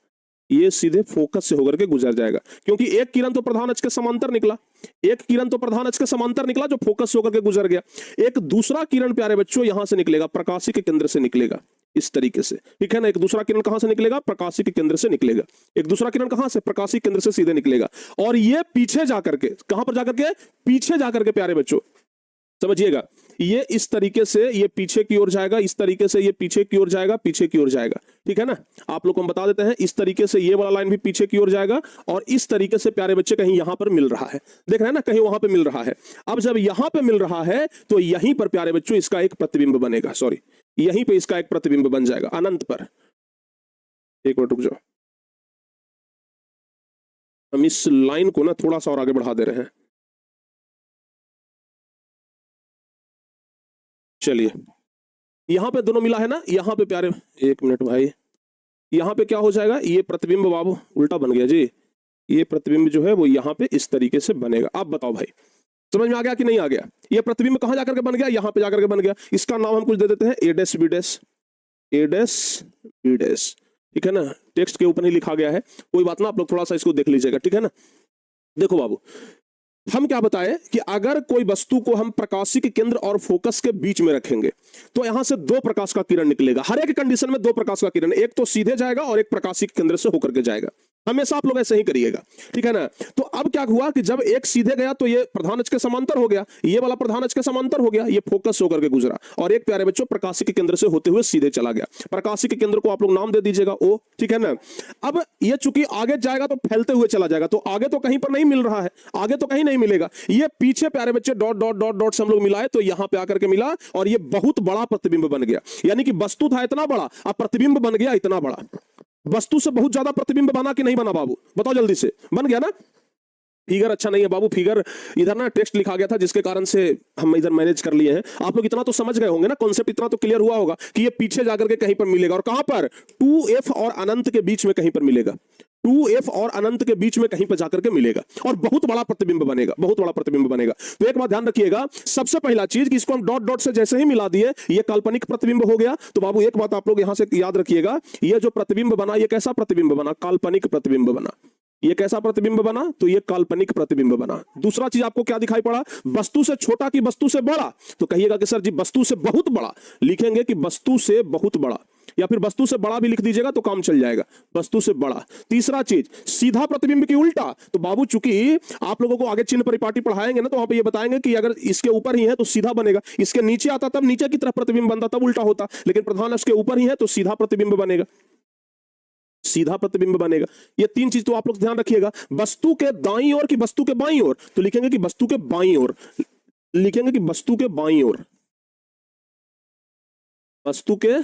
ये सीधे फोकस से होकर के गुजर जाएगा, क्योंकि एक किरण तो प्रधान अक्ष के समांतर निकला, एक किरण तो प्रधान अक्ष के समांतर निकला जो फोकस से होकर के गुजर गया। एक दूसरा किरण प्यारे बच्चों यहां से निकलेगा, प्रकाशिक केंद्र से निकलेगा इस तरीके से, ठीक है ना। एक दूसरा किरण कहां से निकलेगा? प्रकाशिक केंद्र से निकलेगा। एक दूसरा किरण कहां से? प्रकाशिक केंद्र से सीधे निकलेगा, और ये पीछे जाकर के, कहां पर जाकर के? पीछे जाकर के प्यारे बच्चों समझिएगा, ये इस तरीके से ये पीछे की ओर जाएगा, इस तरीके से ये पीछे की ओर जाएगा, पीछे की ओर जाएगा, ठीक है ना। आप लोग को हम बता देते हैं, इस तरीके से ये वाला लाइन भी पीछे की ओर जाएगा, और इस तरीके से प्यारे बच्चे कहीं यहां पर मिल रहा है, देख रहे हैं ना, कहीं वहां पे मिल रहा है। अब जब यहां पे मिल रहा है तो यहीं पर प्यारे बच्चों इसका एक प्रतिबिंब बनेगा, सॉरी यहीं पे इसका एक प्रतिबिंब बन जाएगा अनंत पर। एक मिनट रुक जाओ, हम इस लाइन को ना थोड़ा सा और आगे बढ़ा दे रहे हैं। चलिए, यहां पे दोनों मिला है ना, यहां पे प्यारे, एक मिनट भाई, यहां पे क्या हो जाएगा? ये प्रतिबिंब बाबू उल्टा बन गया जी, ये प्रतिबिंब जो है वो यहां पे इस तरीके से बनेगा। अब बताओ भाई, समझ में आ गया कि नहीं आ गया? ये प्रतिबिंब कहां जाकर के बन गया? यहां पे जाकर के बन गया। इसका नाम हम कुछ दे देते हैं ए डैश बी डैश, ए डैश बी डैश, ठीक है ना। टेक्स्ट के ऊपर ही लिखा गया है, कोई बात ना, आप लोग थोड़ा सा इसको देख लीजिएगा, ठीक है ना। देखो बाबू, हम क्या बताए कि अगर कोई वस्तु को हम प्रकाशिक केंद्र और फोकस के बीच में रखेंगे तो यहां से दो प्रकाश का किरण निकलेगा। हर एक कंडीशन में दो प्रकाश का किरण, एक तो सीधे जाएगा और एक प्रकाशिक केंद्र से होकर के जाएगा। हमेशा आप लोग ऐसे ही करिएगा, ठीक है ना। तो अब क्या हुआ कि जब एक सीधे गया तो ये प्रधान अक्ष के समांतर हो गया, ये वाला प्रधान अक्ष के समांतर हो गया, ये फोकस होकर के गुजरा, और एक प्यारे बच्चों प्रकाशिक केंद्र से होते हुए सीधे चला गया। प्रकाशिक केंद्र को आप लोग नाम दे दीजिएगा ओ, ठीक है ना। अब ये चूंकि आगे जाएगा तो फैलते हुए चला जाएगा, तो आगे तो कहीं पर नहीं मिल रहा है, आगे तो कहीं नहीं मिलेगा। ये पीछे प्यारे बच्चे डॉट डॉट डॉट डॉट से हम लोग मिलाए तो यहां पे आकर के मिला, और ये बहुत बड़ा प्रतिबिंब बन गया। यानी कि वस्तु था इतना बड़ा, अब प्रतिबिंब बन गया इतना बड़ा। वस्तु से बहुत ज्यादा प्रतिबिंब बना कि नहीं बना बाबू? बताओ जल्दी से, बन गया ना। फिगर अच्छा नहीं है बाबू, फिगर इधर ना टेक्स्ट लिखा गया था जिसके कारण से हम इधर मैनेज कर लिए हैं। आप लोग इतना तो समझ गए होंगे ना, कॉन्सेप्ट इतना तो क्लियर हुआ होगा कि ये पीछे जाकर के कहीं पर मिलेगा, और कहां पर? 2f और अनंत के बीच में कहीं पर मिलेगा, 2f और अनंत के बीच में कहीं पर जाकर के मिलेगा, और बहुत बड़ा प्रतिबिंब बनेगा, बहुत बड़ा प्रतिबिंब बनेगा। तो एक बात ध्यान रखिएगा, सबसे पहला चीज कि इसको हम डॉट डॉट से जैसे ही मिला दिए ये काल्पनिक प्रतिबिंब हो गया। तो बाबू एक बात आप लोग यहां से याद रखिएगा, ये जो प्रतिबिंब बना ये कैसा प्रतिबिंब बना? काल्पनिक प्रतिबिंब बना। ये कैसा प्रतिबिंब बना? तो ये काल्पनिक प्रतिबिंब बना। दूसरा चीज आपको क्या दिखाई पड़ा? वस्तु से छोटा कि वस्तु से बड़ा? तो कहिएगा कि सर जी वस्तु से बहुत बड़ा, लिखेंगे कि वस्तु से बहुत बड़ा, या फिर वस्तु से बड़ा भी लिख दीजिएगा तो काम चल जाएगा, वस्तु से बड़ा। तीसरा चीज सीधा प्रतिबिंब की उल्टा। तो बाबू चूंकि आप लोगों को आगे चिन्ह परिपाटी पढ़ाएंगे ना, तो वहां पे ये बताएंगे कि अगर इसके ऊपर ही है तो सीधा बनेगा, इसके नीचे आता तब नीचे की तरफ प्रतिबिंब बनता, तब उल्टा होता, लेकिन प्रधान अक्ष के ऊपर ही है तो सीधा प्रतिबिंब बनेगा, सीधा प्रतिबिंब बनेगा। ये तीन चीज तो आप लोग ध्यान रखिएगा। वस्तु के दाईं ओर की वस्तु के बाईं ओर? तो लिखेंगे कि वस्तु के बाईं ओर, लिखेंगे कि वस्तु के बाईं ओर, वस्तु के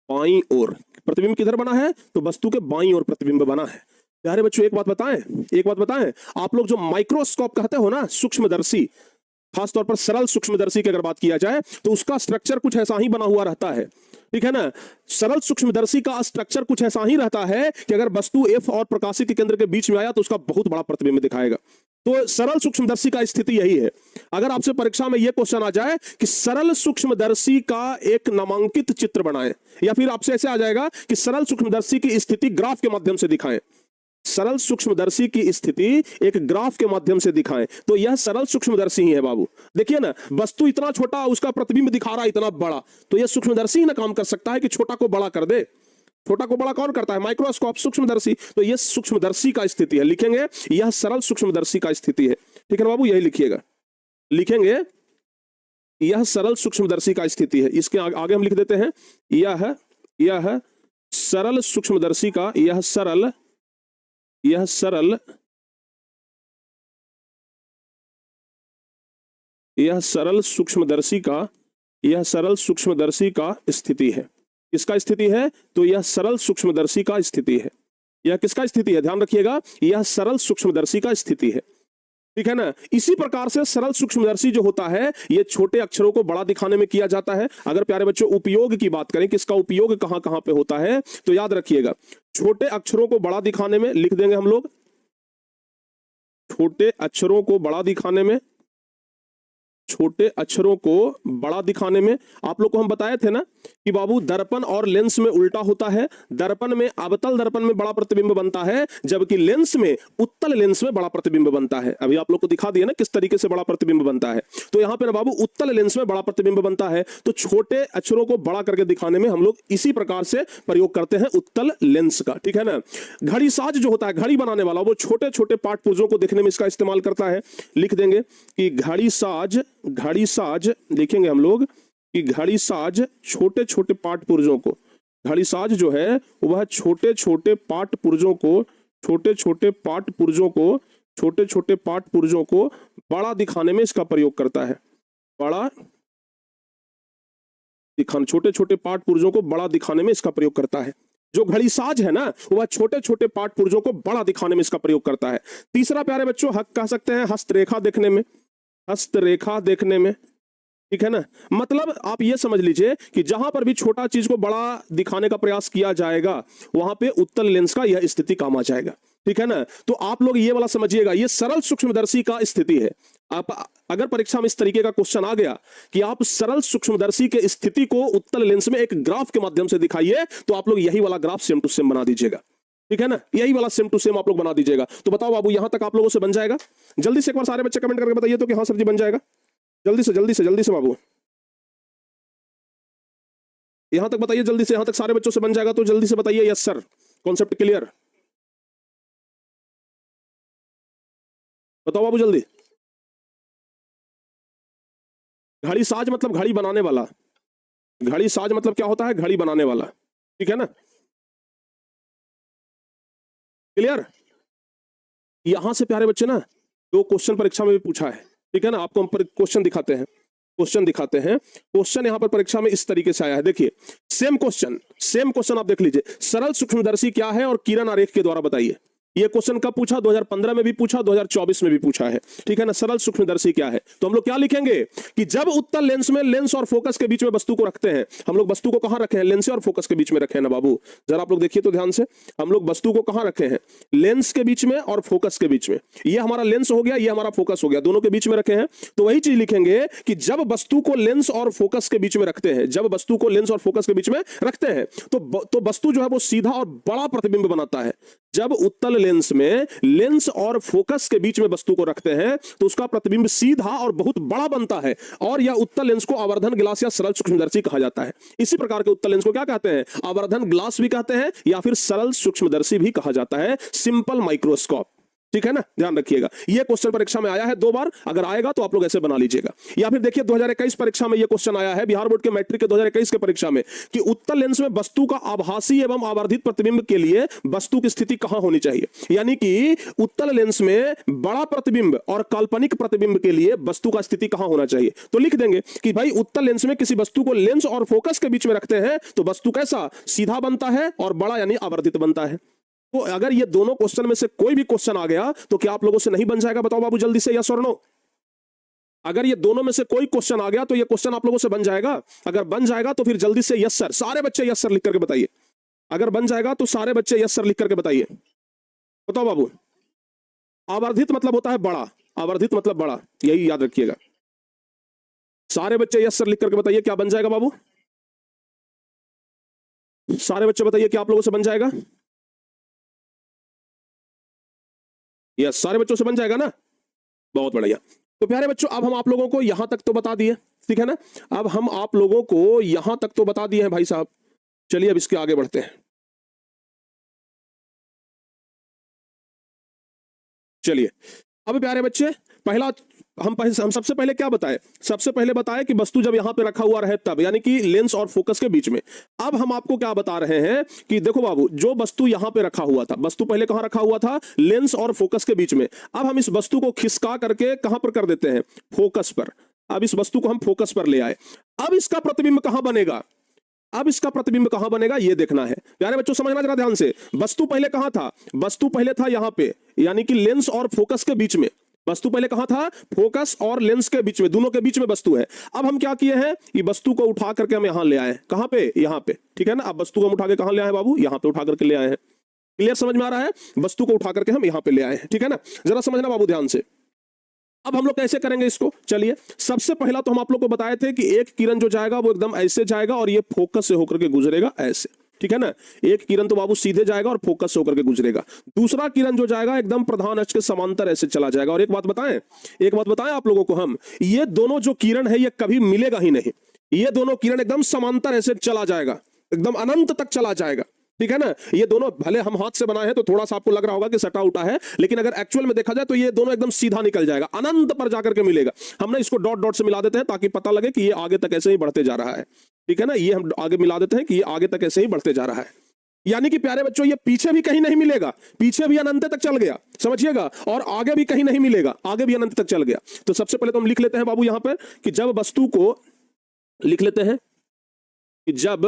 बाईं ओर प्रतिबिंब किधर बना है? तो वस्तु के बाईं ओर प्रतिबिंब बना है। प्यारे बच्चों एक बात बताएं, एक बात बताएं, आप लोग जो माइक्रोस्कोप कहते हो ना, सूक्ष्मदर्शी, खासतौर पर सरल सूक्ष्मदर्शी की अगर बात किया जाए तो उसका स्ट्रक्चर कुछ ऐसा ही बना हुआ रहता है, ठीक है ना। सरल सूक्ष्मदर्शी का स्ट्रक्चर कुछ ऐसा ही रहता है कि अगर वस्तु F और प्रकाशिक केंद्र के बीच में आया तो उसका बहुत बड़ा प्रतिबिंब दिखाएगा। तो सरल सूक्ष्मदर्शी का स्थिति यही है। अगर आपसे परीक्षा में यह क्वेश्चन आ जाए कि सरल सूक्ष्मदर्शी का एक नामांकित चित्र बनाएं, या फिर आपसे ऐसे आ जाएगा कि सरल सूक्ष्मदर्शी की स्थिति ग्राफ के माध्यम से दिखाएं, सरल सूक्ष्मदर्शी की स्थिति एक ग्राफ के माध्यम से दिखाएं, तो यह सरल सूक्ष्मदर्शी ही है बाबू। देखिए ना, वस्तु इतना छोटा, उसका प्रतिबिंब दिखा रहा है इतना बड़ा, तो यह सूक्ष्मदर्शी ही ना काम कर सकता है कि छोटा को बड़ा कर दे। छोटा को बड़ा कौन करता है? माइक्रोस्कोप, सूक्ष्मदर्शी। तो यह सूक्ष्मदर्शी का स्थिति है, लिखेंगे यह सरल सूक्ष्मदर्शी का स्थिति है, ठीक है ना बाबू, यही लिखिएगा, लिखेंगे यह सरल सूक्ष्मदर्शी का स्थिति है। इसके आगे हम लिख देते हैं यह सरल सूक्ष्मदर्शी का, यह सरल सूक्ष्मदर्शी का, यह सरल सूक्ष्मदर्शी का स्थिति है। किसका स्थिति है? तो यह सरल सूक्ष्मदर्शी का स्थिति है। यह किसका स्थिति है? ध्यान रखिएगा, यह सरल सूक्ष्मदर्शी का स्थिति है, ठीक है ना। इसी प्रकार से सरल सूक्ष्मदर्शी जो होता है ये छोटे अक्षरों को बड़ा दिखाने में किया जाता है। अगर प्यारे बच्चों उपयोग की बात करें कि इसका उपयोग कहां कहां पे होता है, तो याद रखिएगा छोटे अक्षरों को बड़ा दिखाने में, लिख देंगे हम लोग छोटे अक्षरों को बड़ा दिखाने में, छोटे अक्षरों को बड़ा दिखाने में। आप लोग को हम बताए थे ना कि बाबू दर्पण और लेंस में उल्टा होता है। दर्पण में, अवतल दर्पण में बड़ा प्रतिबिंब बनता है, जबकि लेंस में, उत्तल लेंस में बड़ा प्रतिबिंब बनता है। अभी आप लोग को दिखा दिया ना किस तरीके से बड़ा प्रतिबिंब बनता है। तो यहां पे ना बाबू उत्तल लेंस में बड़ा प्रतिबिंब बनता है, तो छोटे अक्षरों को बड़ा करके दिखाने में हम लोग इसी प्रकार से प्रयोग करते हैं उत्तल लेंस का, ठीक है ना। घड़ी साज जो होता है, घड़ी बनाने वाला, वो छोटे छोटे पार्ट पुर्जों को देखने में इसका इस्तेमाल करता है। लिख देंगे कि घड़ी साज लिखेंगे हम लोग कि घड़ी साज छोटे छोटे पार्ट पुर्जों को, घड़ी साज जो है वह छोटे छोटे पार्ट पुर्जों को, छोटे छोटे पार्ट पुर्जों को बड़ा दिखाने में इसका प्रयोग करता है। बड़ा दिखाने, छोटे छोटे पार्ट पुर्जों को बड़ा दिखाने में इसका प्रयोग करता है। जो घड़ी साज है ना, वह छोटे छोटे पार्ट पुर्जों को बड़ा दिखाने में इसका प्रयोग करता है। तीसरा प्यारे बच्चों हक कह सकते हैं हस्तरेखा देखने में, हस्तरेखा देखने में, ठीक है ना। मतलब आप ये समझ लीजिए कि जहां पर भी छोटा चीज को बड़ा दिखाने का प्रयास किया जाएगा वहां पे उत्तल लेंस का यह स्थिति काम आ जाएगा, ठीक है ना। तो आप लोग ये वाला समझिएगा, ये सरल सूक्ष्मदर्शी का स्थिति है। आप अगर परीक्षा में इस तरीके का क्वेश्चन आ गया कि आप सरल सूक्ष्मदर्शी के स्थिति को उत्तल लेंस में एक ग्राफ के माध्यम से दिखाइए, तो आप लोग यही वाला ग्राफ सेम टू सेम बना दीजिएगा, ठीक है ना। यही वाला सेम टू सेम आप लोग बना दीजिएगा। तो बताओ बाबू, यहां तक आप लोगों से बन जाएगा? जल्दी से एक बार सारे बच्चे कमेंट करके बताइए तो कि हाँ सर जी बन जाएगा। जल्दी से बाबू, यहां तक बताइए जल्दी से। यहां तक सारे बच्चों से बन जाएगा तो जल्दी से बताइए यस सर, कॉन्सेप्ट क्लियर। बताओ बाबू जल्दी। घड़ी साज मतलब घड़ी बनाने वाला, घड़ी साज मतलब क्या होता है? घड़ी बनाने वाला, ठीक है ना। क्लियर? यहां से प्यारे बच्चे ना दो क्वेश्चन परीक्षा में भी पूछा है, ठीक है ना। आपको हम क्वेश्चन दिखाते हैं, क्वेश्चन यहां पर परीक्षा में इस तरीके से आया है। देखिए सेम क्वेश्चन आप देख लीजिए। सरल सूक्ष्मदर्शी क्या है और किरण आरेख के द्वारा बताइए। ये क्वेश्चन कब पूछा? 2015 में भी पूछा, 2024 में भी पूछा है, ठीक है ना। सरल सूक्ष्मदर्शी क्या है? तो हम लोग क्या लिखेंगे कि जब उत्तल लेंस में लेंस और फोकस के बीच में वस्तु को रखते हैं, हम लोग वस्तु को कहां रखे हैं? लेंस और फोकस के बीच में रखे हैं ना बाबू। जरा आप लोग देखिए तो ध्यान से, हम लोग वस्तु को कहां रखे हैं? लेंस के बीच में और फोकस के बीच में। ये हमारा लेंस हो गया, ये हमारा फोकस हो गया, दोनों के बीच में रखे हैं। तो वही चीज लिखेंगे कि जब वस्तु को लेंस और फोकस के बीच में रखते हैं, जब वस्तु को लेंस और फोकस के बीच में रखते हैं तो वस्तु जो है वो सीधा और बड़ा प्रतिबिंब बनाता है। जब उत्तल लेंस में लेंस और फोकस के बीच में वस्तु को रखते हैं तो उसका प्रतिबिंब सीधा और बहुत बड़ा बनता है, और यह उत्तल लेंस को आवर्धन ग्लास या सरल सूक्ष्मदर्शी कहा जाता है। इसी प्रकार के उत्तल लेंस को क्या कहते हैं? आवर्धन ग्लास भी कहते हैं या फिर सरल सूक्ष्मदर्शी भी कहा जाता है, सिंपल माइक्रोस्कोप, ठीक है ना। ध्यान रखिएगा, यह क्वेश्चन परीक्षा में आया है 2 बार, अगर आएगा तो आप लोग ऐसे बना लीजिएगा। या फिर देखिए 2021 परीक्षा में यह क्वेश्चन आया है, बिहार बोर्ड के मैट्रिक के 2021 के परीक्षा में, कि उत्तल लेंस में वस्तु का आभासी एवं आवर्धित प्रतिबिंब के लिए वस्तु की स्थिति कहां होनी चाहिए। यानी कि उत्तल लेंस में बड़ा प्रतिबिंब और काल्पनिक प्रतिबिंब के लिए वस्तु का स्थिति कहां होना चाहिए। तो लिख देंगे कि भाई उत्तल लेंस में किसी वस्तु को लेंस और फोकस के बीच में रखते हैं तो वस्तु कैसा? सीधा बनता है और बड़ा यानी आवर्धित बनता है। तो अगर ये दोनों क्वेश्चन में से कोई भी क्वेश्चन आ गया तो क्या आप लोगों से नहीं बन जाएगा? बताओ बाबू जल्दी से, यस और नो। अगर ये दोनों में से कोई क्वेश्चन आ गया तो ये क्वेश्चन आप लोगों से बन जाएगा। अगर बन जाएगा तो फिर जल्दी से यस सर, सारे बच्चे यस सर लिख करके बताइए। अगर बन जाएगा तो सारे बच्चे यस सर लिख करके बताइए। बताओ बाबू, आवर्धित मतलब होता है बड़ा, आवर्धित मतलब बड़ा, यही याद रखिएगा। सारे बच्चे यस सर लिख करके बताइए, क्या बन जाएगा बाबू? सारे बच्चे बताइए क्या आप लोगों से बन जाएगा? यस, सारे बच्चों से बन जाएगा ना, बहुत बढ़िया। तो प्यारे बच्चों अब हम आप लोगों को यहां तक तो बता दिए, ठीक है ना। अब हम आप लोगों को यहां तक तो बता दिए हैं भाई साहब। चलिए अब इसके आगे बढ़ते हैं। चलिए अब प्यारे बच्चे हम सबसे पहले क्या बताए? सबसे पहले बताए कि वस्तु जब यहां पे रखा हुआ रहे तब, यानी कि लेंस और फोकस के बीच में। अब हम आपको क्या बता रहे हैं कि देखो बाबू, जो वस्तु यहां पे रखा हुआ था, वस्तु पहले कहां रखा हुआ था? लेंस और फोकस के बीच में। अब हम इस वस्तु को खिसका करके कहां पर कर देते हैं? फोकस पर। अब इस वस्तु को हम फोकस पर ले आए। अब इसका प्रतिबिंब कहां बनेगा? अब इसका प्रतिबिंब कहां बनेगा ये देखना है। प्यारे बच्चों समझना जरा ध्यान से, वस्तु पहले कहां था? वस्तु पहले था यहां पे, यानी कि लेंस और फोकस के बीच में। वस्तु पहले कहां था? फोकस और लेंस के बीच में, दोनों के बीच में वस्तु है। अब हम क्या किए हैं? ये वस्तु को उठा करके हम यहां ले आए। कहां पे? यहां पे, ठीक है ना। अब वस्तु को हम उठा के कहां ले आए बाबू? यहां पे उठा करके ले आए हैं। क्लियर समझ में आ रहा है? वस्तु को उठा करके हम यहां पे ले आए हैं, ठीक है ना। जरा समझना बाबू ध्यान से। अब हम लोग कैसे करेंगे इसको, चलिए सबसे पहला तो हम आप लोग को बताए थे कि एक किरण जो जाएगा वो एकदम ऐसे जाएगा और ये फोकस से होकर के गुजरेगा ऐसे, ठीक है ना। एक किरण तो बाबू सीधे जाएगा और फोकस से होकर के गुजरेगा। दूसरा किरण जो जाएगा एकदम प्रधान अक्ष के समांतर ऐसे चला जाएगा। और एक बात बताएं आप लोगों को हम, ये दोनों जो किरण है ये कभी मिलेगा ही नहीं। ये दोनों किरण एकदम समांतर ऐसे चला जाएगा, एकदम अनंत तक चला जाएगा, ठीक है ना। ये दोनों भले हम हाथ से बनाए हैं तो थोड़ा सा आपको लग रहा होगा कि सटा उटा है, लेकिन अगर एक्चुअल में देखा जाए तो ये दोनों एकदम सीधा निकल जाएगा, अनंत पर जाकर के मिलेगा। हम ना इसको डॉट डॉट से मिला देते हैं ताकि पता लगे कि ये आगे तक ऐसे ही बढ़ते जा रहा है, ठीक है ना। ये हम आगे मिला देते हैं कि ये आगे तक ऐसे ही बढ़ते जा रहा है। यानी कि प्यारे बच्चों ये पीछे भी कहीं नहीं मिलेगा, पीछे भी अनंत तक चल गया, समझिएगा, और आगे भी कहीं नहीं मिलेगा, आगे भी अनंत तक चल गया। तो सबसे पहले तो हम लिख लेते हैं बाबू यहां पर कि जब वस्तु को लिख लेते हैं कि जब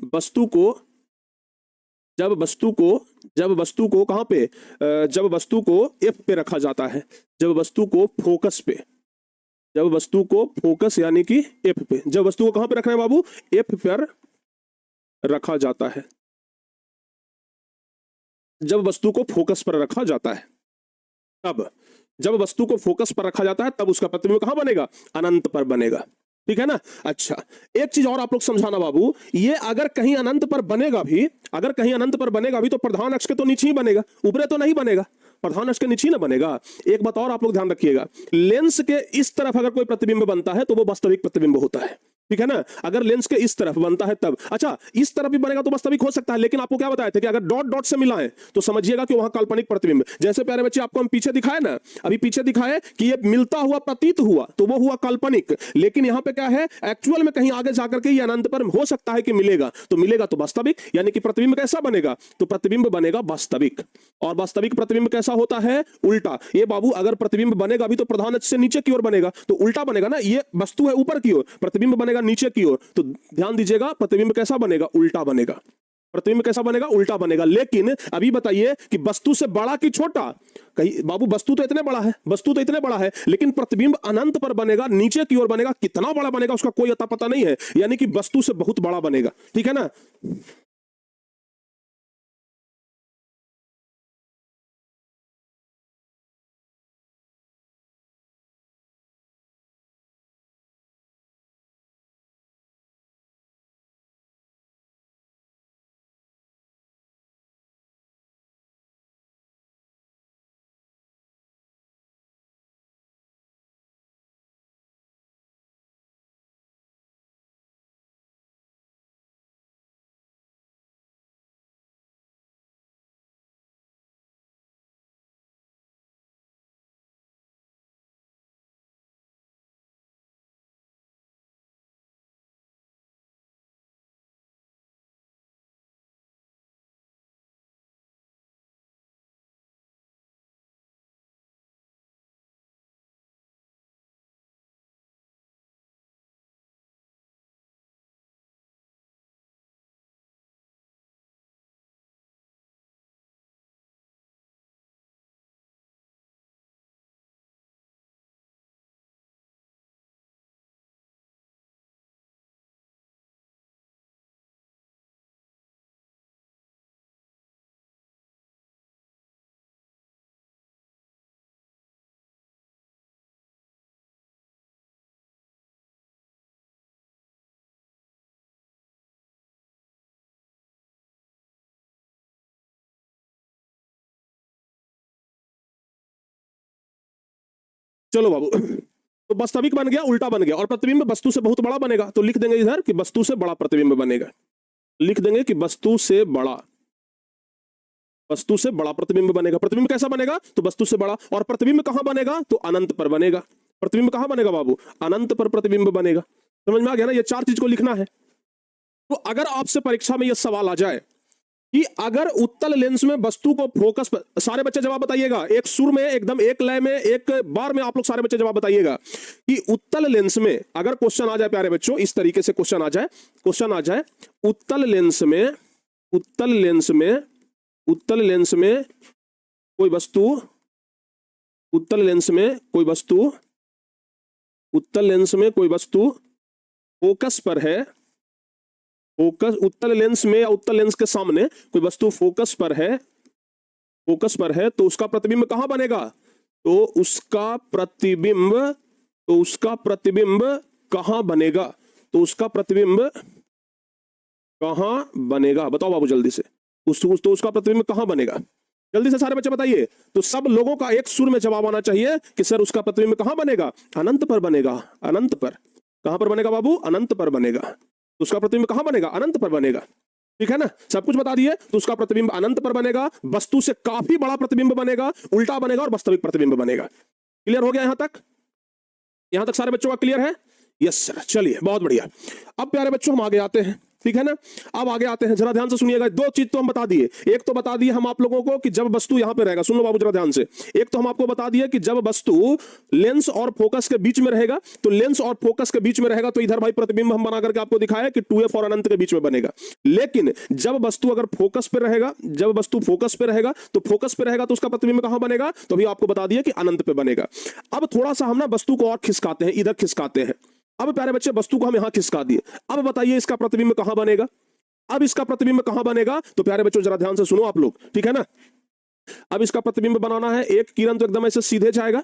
वस्तु को कहां पे, जब वस्तु को एफ पे रखा जाता है, जब वस्तु को फोकस पे, जब वस्तु को फोकस यानी कि एफ पे, जब वस्तु को कहां पे रखना है बाबू, एफ पर रखा जाता है, जब वस्तु को फोकस पर रखा जाता है, तब जब वस्तु को फोकस पर रखा जाता है तब उसका प्रतिबिंब कहां बनेगा, अनंत पर बनेगा, ठीक है ना। अच्छा एक चीज और आप लोग समझाना बाबू, ये अगर कहीं अनंत पर बनेगा भी, अगर कहीं अनंत पर बनेगा भी तो प्रधान अक्ष के तो नीचे ही बनेगा, ऊपरे तो नहीं बनेगा, प्रधान अक्ष के नीचे ही ना बनेगा। एक बात और आप लोग ध्यान रखिएगा, लेंस के इस तरफ अगर कोई प्रतिबिंब बनता है तो वो वास्तविक प्रतिबिंब होता है, ठीक है ना। अगर लेंस के इस तरफ बनता है तब, अच्छा इस तरफ भी बनेगा तो वास्तविक हो सकता है, लेकिन आपको क्या बताया था कि अगर डॉट डॉट से मिलाएं तो समझिएगा कि वहां काल्पनिक प्रतिबिंब। जैसे प्यारे बच्चे आपको हम पीछे दिखाए ना, अभी पीछे दिखाए कि ये मिलता हुआ प्रतीत हुआ तो वो हुआ काल्पनिक, लेकिन यहां पे क्या है, एक्चुअल में कहीं आगे जाकर के ये अनंत पर हो सकता है कि मिलेगा, तो मिलेगा तो वास्तविक, यानी कि प्रतिबिंब कैसा बनेगा, तो प्रतिबिंब बनेगा वास्तविक। और वास्तविक प्रतिबिंब कैसा होता है, उल्टा। ये बाबू अगर प्रतिबिंब बनेगा भी तो प्रधान अक्ष से नीचे की ओर बनेगा, तो उल्टा बनेगा ना, ये वस्तु है ऊपर की ओर, प्रतिबिंब बनेगा नीचे की ओर, तो ध्यान दीजिएगा प्रतिबिंब कैसा बनेगा, उल्टा बनेगा, प्रतिबिंब कैसा बनेगा, उल्टा बनेगा। लेकिन अभी बताइए कि वस्तु से बड़ा कि छोटा, कहीं बाबू वस्तु तो इतने बड़ा है, वस्तु तो इतने बड़ा है, लेकिन प्रतिबिंब अनंत पर बनेगा, नीचे की ओर बनेगा, कितना बड़ा बनेगा उसका कोई अता पता नहीं है, यानी कि वस्तु से बहुत बड़ा बनेगा, ठीक है ना। चलो बाबू, तो वास्तविक बन गया, उल्टा बन गया, और प्रतिबिंब वस्तु से बहुत बड़ा बनेगा, तो लिख देंगे इधर कि वस्तु से बड़ा प्रतिबिंब बनेगा, लिख देंगे कि वस्तु से बड़ा, वस्तु से बड़ा प्रतिबिंब बनेगा। प्रतिबिंब कैसा बनेगा, तो वस्तु से बड़ा। और प्रतिबिंब कहां बनेगा, तो अनंत पर बनेगा। प्रतिबिंब कहां बनेगा बाबू, अनंत पर प्रतिबिंब बनेगा। समझ में आ गया ना, ये चार चीज को लिखना है। तो अगर आपसे परीक्षा में यह सवाल आ जाए कि अगर उत्तल लेंस में वस्तु को फोकस पर, सारे बच्चे जवाब बताइएगा, एक सुर में, एकदम एक लय में, एक बार में आप लोग सारे बच्चे जवाब बताइएगा कि उत्तल लेंस में अगर क्वेश्चन आ जाए प्यारे बच्चों, इस तरीके से क्वेश्चन आ जाए, उत्तल लेंस में, उत्तल लेंस में, उत्तल लेंस में कोई वस्तु, उत्तल लेंस में कोई वस्तु, उत्तल लेंस में कोई वस्तु फोकस पर है, फोकस उत्तल लेंस में या उत्तल लेंस के सामने कोई वस्तु फोकस पर है, फोकस पर है, तो उसका प्रतिबिंब कहां बनेगा, तो उसका प्रतिबिंब कहां बनेगा? तो उसका प्रतिबिंब कहां बनेगा? बताओ बाबू जल्दी से। तो उसका प्रतिबिंब कहां बनेगा? जल्दी से सारे बच्चे बताइए। तो सब लोगों का एक सुर में जवाब आना चाहिए कि सर उसका प्रतिबिंब कहां बनेगा? अनंत पर बनेगा। अनंत पर। कहां पर बनेगा बाबू? अनंत पर बनेगा। तो उसका प्रतिबिंब कहां बनेगा? अनंत पर बनेगा। ठीक है ना? सब कुछ बता दिए। तो उसका प्रतिबिंब अनंत पर बनेगा, वस्तु से काफी बड़ा प्रतिबिंब बनेगा, उल्टा बनेगा और वास्तविक प्रतिबिंब बनेगा। क्लियर हो गया यहां तक? यहां तक सारे बच्चों का क्लियर है? Yes sir. चलिए बहुत बढ़िया। अब प्यारे बच्चों हम आगे आते हैं। ठीक है ना? अब आगे आते हैं, जरा ध्यान से सुनिएगा। दो चीज तो हम बता दिए। एक तो बता दिए हम आप लोगों को कि जब वस्तु यहां पे रहेगा, सुन लो बाबू जरा ध्यान से। एक तो हम आपको बता दिए कि जब वस्तु लेंस और फोकस के बीच में रहेगा, तो लेंस और फोकस के बीच में रहेगा तो इधर भाई प्रतिबिंब हम बना करके आपको दिखाया कि 2f और अनंत के बीच में बनेगा। लेकिन जब वस्तु अगर फोकस पे रहेगा, जब वस्तु फोकस पे रहेगा तो फोकस पे रहेगा तो उसका प्रतिबिंब कहां बनेगा? तो अभी आपको बता दिया कि अनंत पे बनेगा। अब थोड़ा सा हम ना वस्तु को और खिसकाते हैं, इधर खिसकाते हैं। अब प्यारे बच्चे वस्तु को हम यहां खिसका दिए। अब बताइए इसका प्रतिबिंब कहां बनेगा? अब इसका प्रतिबिंब कहां बनेगा? तो प्यारे बच्चों जरा ध्यान से सुनो आप लोग। ठीक है ना? अब इसका प्रतिबिंब बनाना है। एक किरण तो एकदम ऐसे सीधे जाएगा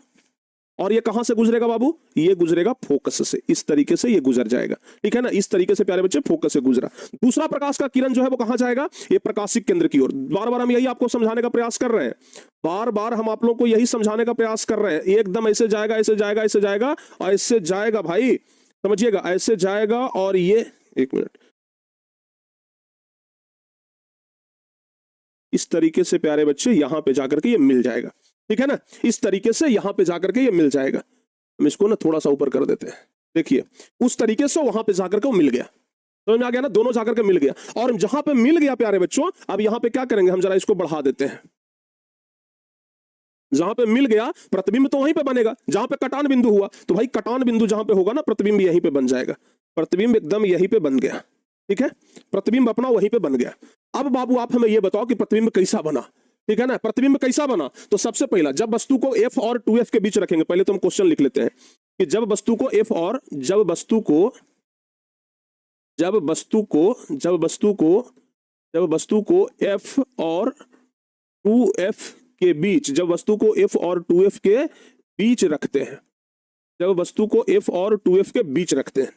और ये कहां से गुजरेगा बाबू? ये गुजरेगा फोकस से। इस तरीके से ये गुजर जाएगा। ठीक है ना? इस तरीके से प्यारे बच्चे फोकस से गुजरा। दूसरा प्रकाश का किरण जो है वो कहां जाएगा? ये प्रकाशिक केंद्र की ओर। बार बार हम यही आपको समझाने का प्रयास कर रहे हैं। बार बार हम आप लोग को यही समझाने का प्रयास कर रहे हैं। एकदम ऐसे जाएगा, ऐसे जाएगा, ऐसे जाएगा और ऐसे जाएगा भाई, समझिएगा, ऐसे जाएगा और ये, एक मिनट, इस तरीके से प्यारे बच्चे यहां पे जाकर के ये मिल जाएगा। ठीक है ना? इस तरीके से यहां पे जाकर के ये मिल जाएगा। हम इसको ना थोड़ा सा ऊपर कर देते हैं। देखिए उस तरीके से वहां पे जाकर के वो मिल गया। समझ में आ गया ना? दोनों जाकर के मिल गया। और जहां पे मिल गया प्यारे बच्चों, अब यहां पे क्या करेंगे हम, जरा इसको बढ़ा देते हैं। जहां पे मिल गया प्रतिबिंब तो वहीं पे बनेगा जहां पे कटान बिंदु हुआ। तो भाई कटान बिंदु जहां पे होगा ना, प्रतिबिंब यहीं पे बन जाएगा। प्रतिबिंब एकदम यहीं पे बन गया। ठीक है? प्रतिबिंब अपना वहीं पे बन गया। अब बाबू आप हमें यह बताओ कि प्रतिबिंब कैसा बना? ठीक है ना? प्रतिबिंब कैसा बना? तो सबसे पहला, जब वस्तु को f और 2f के बीच रखेंगे, पहले तो हम क्वेश्चन लिख लेते हैं कि जब वस्तु को f और जब वस्तु को f और 2f के बीच, जब वस्तु को f और 2f के बीच रखते हैं, जब वस्तु को f और 2f के बीच रखते हैं,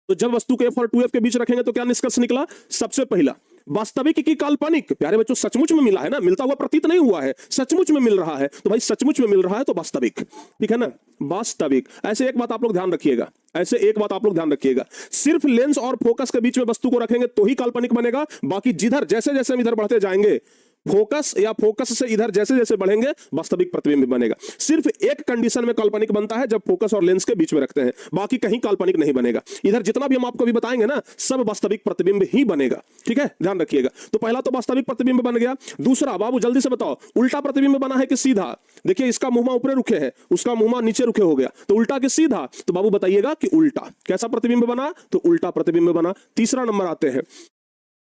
तो जब वस्तु को f और 2f के बीच रखेंगे तो क्या निष्कर्ष निकला? सबसे पहला, वास्तविक की काल्पनिक। प्यारे बच्चों सचमुच में मिला है ना, मिलता हुआ प्रतीत नहीं हुआ है, सचमुच में मिल रहा है। तो भाई सचमुच में मिल रहा है तो वास्तविक। ठीक है ना? वास्तविक। ऐसे एक बात आप लोग ध्यान रखिएगा, ऐसे एक बात आप लोग ध्यान रखिएगा, सिर्फ लेंस और फोकस के बीच में वस्तु को रखेंगे तो ही काल्पनिक बनेगा। बाकी जिधर जैसे जैसे हम इधर बढ़ते जाएंगे, फोकस या फोकस से इधर जैसे जैसे बढ़ेंगे, वास्तविक प्रतिबिंब बनेगा। सिर्फ एक कंडीशन में काल्पनिक बनता है, जब फोकस और लेंस के बीच में रखते हैं, बाकी कहीं काल्पनिक नहीं बनेगा। इधर जितना भी हम आपको भी बताएंगे ना, सब वास्तविक प्रतिबिंब ही बनेगा। ठीक है? ध्यान रखिएगा। तो पहला तो वास्तविक प्रतिबिंब बन गया। दूसरा बाबू जल्दी से बताओ, उल्टा प्रतिबिंब बना है कि सीधा? देखिए इसका मुंह ऊपर रुखे है, उसका मुंह नीचे रुखे हो गया, तो उल्टा कि सीधा? तो बाबू बताइएगा कि उल्टा। कैसा प्रतिबिंब बना? तो उल्टा प्रतिबिंब बना। तीसरा नंबर आते हैं,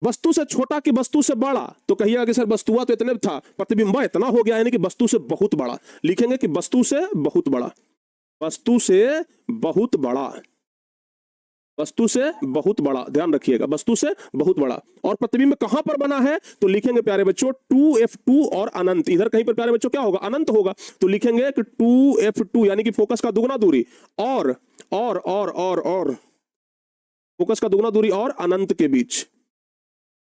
वस्तु से छोटा कि वस्तु से बड़ा? तो कहिएगा कि सर वस्तुआ तो इतने था, प्रतिबिंब इतना हो गया, यानी कि वस्तु से बहुत बड़ा। लिखेंगे कि वस्तु से बहुत बड़ा, वस्तु से बहुत बड़ा, वस्तु से बहुत बड़ा। ध्यान रखिएगा, वस्तु से बहुत बड़ा। और प्रतिबिंब कहां पर बना है? तो लिखेंगे प्यारे बच्चों 2f2 और अनंत। इधर कहीं पर प्यारे बच्चों क्या होगा? अनंत होगा। तो लिखेंगे कि 2f2 यानी कि फोकस का दुगना दूरी और फोकस का दुगना दूरी और अनंत के बीच,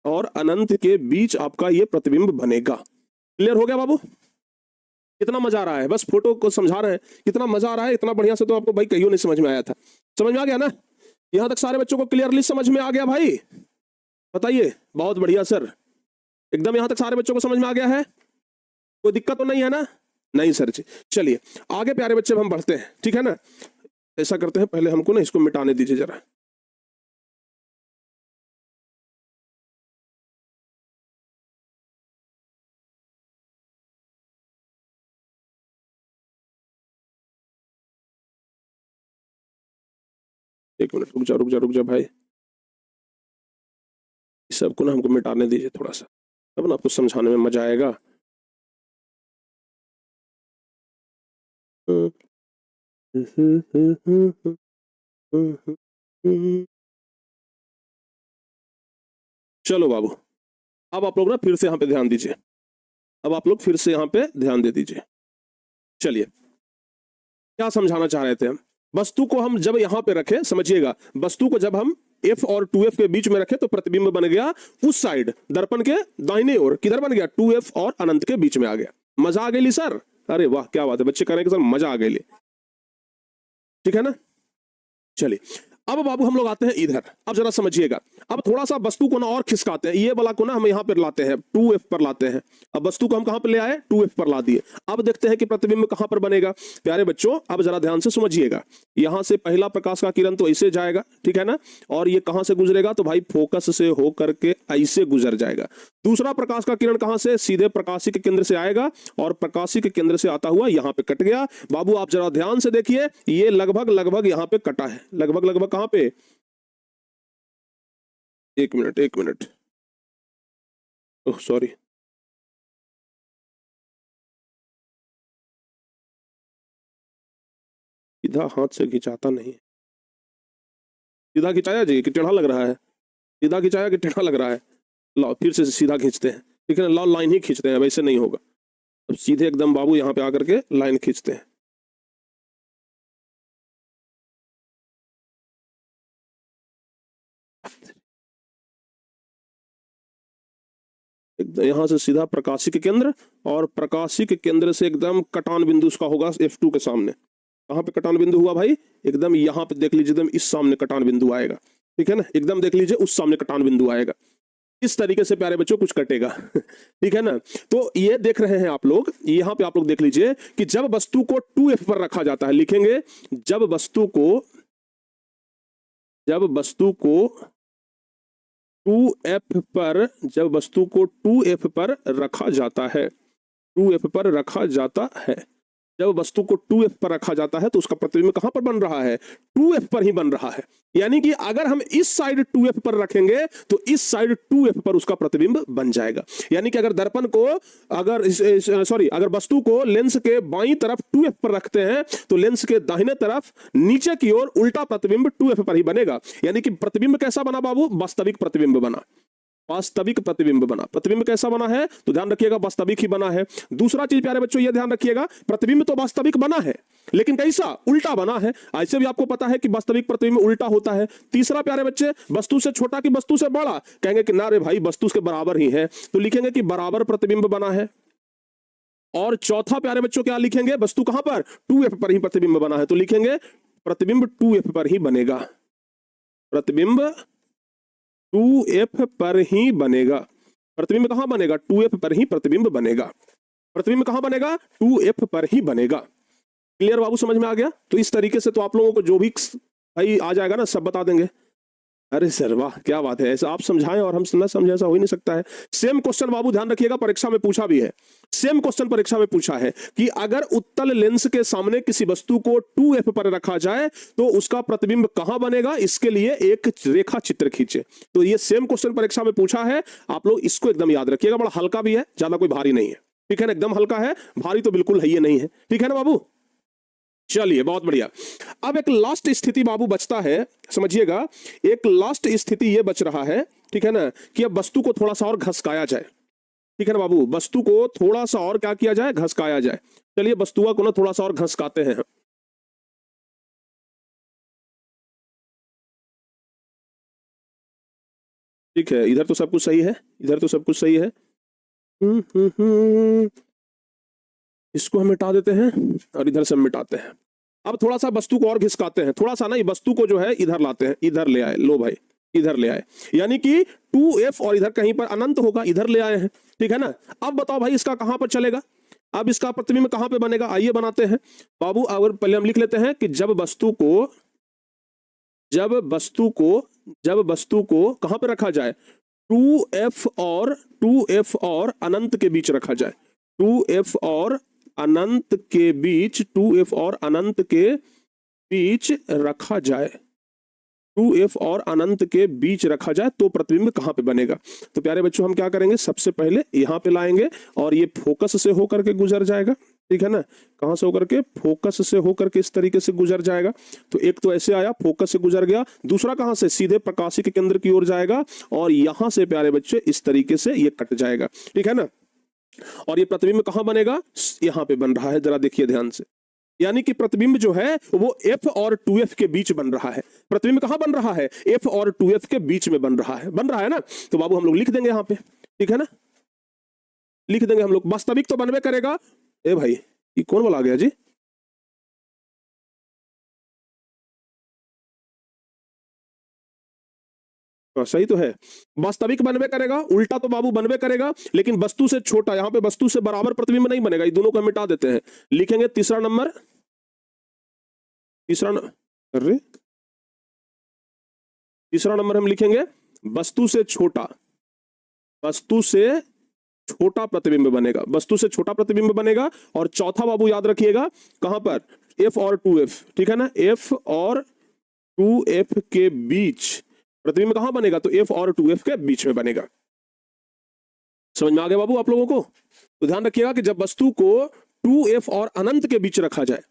और अनंत के बीच आपका ये प्रतिबिंब बनेगा। क्लियर हो गया बाबू? कितना मजा आ रहा है? बस फोटो को समझा रहे हैं, कितना मजा आ रहा है। इतना बढ़िया से तो आपको भाई कहीं नहीं समझ में आया था। समझ में आ गया ना? यहां तक सारे बच्चों को क्लियरली समझ में आ गया भाई? बताइए। बहुत बढ़िया सर, एकदम यहां तक सारे बच्चों को समझ में आ गया है? कोई दिक्कत तो नहीं है ना? नहीं सर जी। चलिए आगे प्यारे बच्चे हम बढ़ते हैं। ठीक है ना? ऐसा करते हैं, पहले हमको ना इसको मिटाने दीजिए जरा। एक मिनट रुक जा रुक जा रुक जा भाई, इस सबको ना हमको मिटाने दीजिए थोड़ा सा, तब ना आपको समझाने में मजा आएगा। चलो बाबू, अब आप लोग ना फिर से यहाँ पे ध्यान दीजिए। अब आप लोग फिर से यहाँ पे ध्यान दे दीजिए। चलिए क्या समझाना चाह रहे थे हम, वस्तु को हम जब यहां पे रखे, समझिएगा, वस्तु को जब हम F और 2F के बीच में रखे तो प्रतिबिंब बन गया उस साइड दर्पण के दाहिने ओर, किधर बन गया 2F और अनंत के बीच में आ गया। मजा आ गई सर, अरे वाह क्या बात है, बच्चे कह रहे हैं कि सर मजा आ गई, ठीक है ना। चलिए अब बाबू हम लोग आते हैं इधर, अब जरा समझिएगा, अब थोड़ा सा वस्तु को ना और खिसकाते हैं, ये वाला को ना हम यहां पर लाते हैं 2F पर लाते हैं। अब वस्तु को हम कहां पर ले आए 2F पर ला दिए। अब देखते हैं कि प्रतिबिंब कहां पर बनेगा। प्यारे बच्चों अब जरा ध्यान से समझिएगा, यहां से पहला प्रकाश का किरण तो ऐसे जाएगा, ठीक है ना, और ये कहां से गुजरेगा तो भाई फोकस से होकर के ऐसे गुजर जाएगा। दूसरा प्रकाश का किरण कहां से, सीधे प्रकाशी के केंद्र से आएगा और प्रकाशी के केंद्र से आता हुआ यहां पे कट गया। बाबू आप जरा ध्यान से देखिए, ये लगभग लगभग यहां पे कटा है, लगभग लगभग कहां पे, एक मिनट, ओह सॉरी, सीधा हाथ से खिंचाता नहीं, सीधा खिंचाया जी कि टेढ़ा लग रहा है, सीधा खिंचाया कि टेढ़ा लग रहा है, लाओ फिर से सीधा खींचते हैं, ठीक है ना, लाओ लाइन ही खींचते हैं, वैसे नहीं होगा, अब सीधे एकदम बाबू यहाँ पे आकर के लाइन खींचते हैं। एकदम यहाँ से सीधा प्रकाशी के केंद्र और प्रकाशी के केंद्र से एकदम कटान बिंदु उसका होगा F2 के सामने। कहाँ पे कटान बिंदु हुआ भाई, एकदम यहाँ पे देख लीजिए, एकदम इस सामने कटान बिंदु आएगा, ठीक है ना, एकदम देख लीजिए उस सामने कटान बिंदु आएगा, इस तरीके से प्यारे बच्चों कुछ कटेगा ठीक है ना। तो ये देख रहे हैं आप लोग, यहाँ पे आप लोग देख लीजिए कि जब वस्तु को 2F पर रखा जाता है, लिखेंगे जब वस्तु को 2F पर, जब वस्तु को 2F पर रखा जाता है, 2F पर रखा जाता है, जब वस्तु को 2F पर रखा जाता है तो उसका प्रतिबिंब कहां पर बन रहा है 2F पर ही बन रहा है। यानी कि अगर हम इस साइड 2F पर रखेंगे तो इस साइड 2F पर उसका प्रतिबिंब बन जाएगा। यानी कि अगर दर्पण को, अगर वस्तु को लेंस के बाईं तरफ 2F पर रखते हैं तो लेंस के दाहिने तरफ नीचे की ओर उल्टा प्रतिबिंब 2F पर ही बनेगा। यानी कि प्रतिबिंब कैसा बना बाबू, वास्तविक प्रतिबिंब बना, वास्तविक प्रतिबिंब बना। प्रतिबिंब कैसा बना है तो ध्यान रखिएगा वास्तविक ही बना है। दूसरा चीज प्यारे बच्चों ये ध्यान रखिएगा, प्रतिबिंब तो वास्तविक बना है लेकिन कैसा, उल्टा बना है। ऐसे भी आपको पता है कि वास्तविक प्रतिबिंब उल्टा होता है। तीसरा प्यारे बच्चे, वस्तु से छोटा कि वस्तु से बड़ा, कहेंगे कि ना रे भाई वस्तु के बराबर ही है, तो लिखेंगे कि बराबर प्रतिबिंब बना है। और चौथा प्यारे बच्चों क्या लिखेंगे, वस्तु कहां पर 2F पर ही प्रतिबिंब बना है, तो लिखेंगे प्रतिबिंब 2F पर ही बनेगा, प्रतिबिंब 2F पर ही बनेगा। प्रतिबिंब कहां बनेगा 2F पर ही प्रतिबिंब बनेगा। प्रतिबिंब कहां बनेगा 2F पर ही बनेगा। क्लियर बाबू, समझ में आ गया। तो इस तरीके से तो आप लोगों को जो भी भाई आ जाएगा ना सब बता देंगे। अरे सर वाह क्या बात है, ऐसा आप समझाएं और हम न समझे, ऐसा हो ही नहीं सकता है। सेम क्वेश्चन बाबू ध्यान रखिएगा परीक्षा में पूछा भी है, सेम क्वेश्चन परीक्षा में पूछा है कि अगर उत्तल लेंस के सामने किसी वस्तु को 2F पर रखा जाए तो उसका प्रतिबिंब कहां बनेगा, इसके लिए एक रेखा चित्र खींचे। तो ये सेम क्वेश्चन परीक्षा में पूछा है, आप लोग इसको एकदम याद रखिएगा। बड़ा हल्का भी है, ज्यादा कोई भारी नहीं है, ठीक है ना, एकदम हल्का है, भारी तो बिल्कुल है ही नहीं है, ठीक है ना बाबू। चलिए बहुत बढ़िया। अब एक लास्ट स्थिति बाबू बचता है, समझिएगा, एक लास्ट स्थिति ये बच रहा है, ठीक है ना, कि अब वस्तु को थोड़ा सा और घसकाया जाए, ठीक है ना बाबू, वस्तु को थोड़ा सा और क्या किया जाए, घसकाया जाए। चलिए वस्तुओं को ना थोड़ा सा और घसकाते हैं। ठीक है, इधर तो सब कुछ सही है, इधर तो सब कुछ सही है। इसको हम मिटा देते हैं और इधर से मिटाते हैं। अब थोड़ा सा वस्तु को और घिसकाते हैं, थोड़ा सा ना, ये वस्तु को जो है इधर लाते हैं, इधर ले आए, लो भाई इधर ले आए, यानी कि 2F और इधर कहीं पर अनंत होगा, इधर ले आए हैं, ठीक है ना। अब बताओ भाई इसका कहां पर चलेगा, अब इसका प्रतिबिंब कहां पे बनेगा, आइए बनाते हैं बाबू। अगर पहले हम लिख लेते हैं कि जब वस्तु को कहां पे रखा जाए, 2F और अनंत के बीच रखा जाए, 2F और अनंत के बीच, 2F और अनंत के बीच रखा जाए, 2F और अनंत के बीच रखा जाए तो प्रतिबिंब कहां पे बनेगा। तो प्यारे बच्चों हम क्या करेंगे, सबसे पहले यहां पे लाएंगे और ये फोकस से होकर के गुजर जाएगा, ठीक है ना, कहां से होकर के, फोकस से होकर के इस तरीके से गुजर जाएगा। तो एक तो ऐसे आया, फोकस से गुजर गया, दूसरा कहां से, सीधे प्रकाशी के केंद्र की ओर जाएगा और यहां से प्यारे बच्चे इस तरीके से ये कट जाएगा, ठीक है ना। और ये प्रतिबिंब कहां बनेगा, यहां पे बन रहा है, जरा देखिए ध्यान से। यानी कि प्रतिबिंब जो है वो F और 2F के बीच बन रहा है। प्रतिबिंब कहां बन रहा है, F और 2F के बीच में बन रहा है ना। तो बाबू हम लोग लिख देंगे यहां पे, ठीक है ना, लिख देंगे हम लोग। वास्तविक तो बनवे करेगा, ए भाई ये कौन बोला गया जी, सही तो है, वास्तविक बनवे करेगा, उल्टा तो बाबू बनवे करेगा, लेकिन वस्तु से छोटा, यहां पे वस्तु से बराबर प्रतिबिंब नहीं बनेगा। ये दोनों को हम मिटा देते हैं, लिखेंगे तीसरा नंबर, अरे तीसरा नंबर हम लिखेंगे वस्तु से छोटा, वस्तु से छोटा प्रतिबिंब बनेगा, वस्तु से छोटा प्रतिबिंब बनेगा। और चौथा बाबू याद रखिएगा कहां पर, F और 2F, ठीक है ना, F और 2F के बीच प्रतिबिंब कहां बनेगा, तो F और 2F के बीच में बनेगा। समझ में आ गया बाबू आप लोगों को। तो ध्यान रखिएगा कि जब वस्तु को 2F और अनंत के बीच रखा जाए,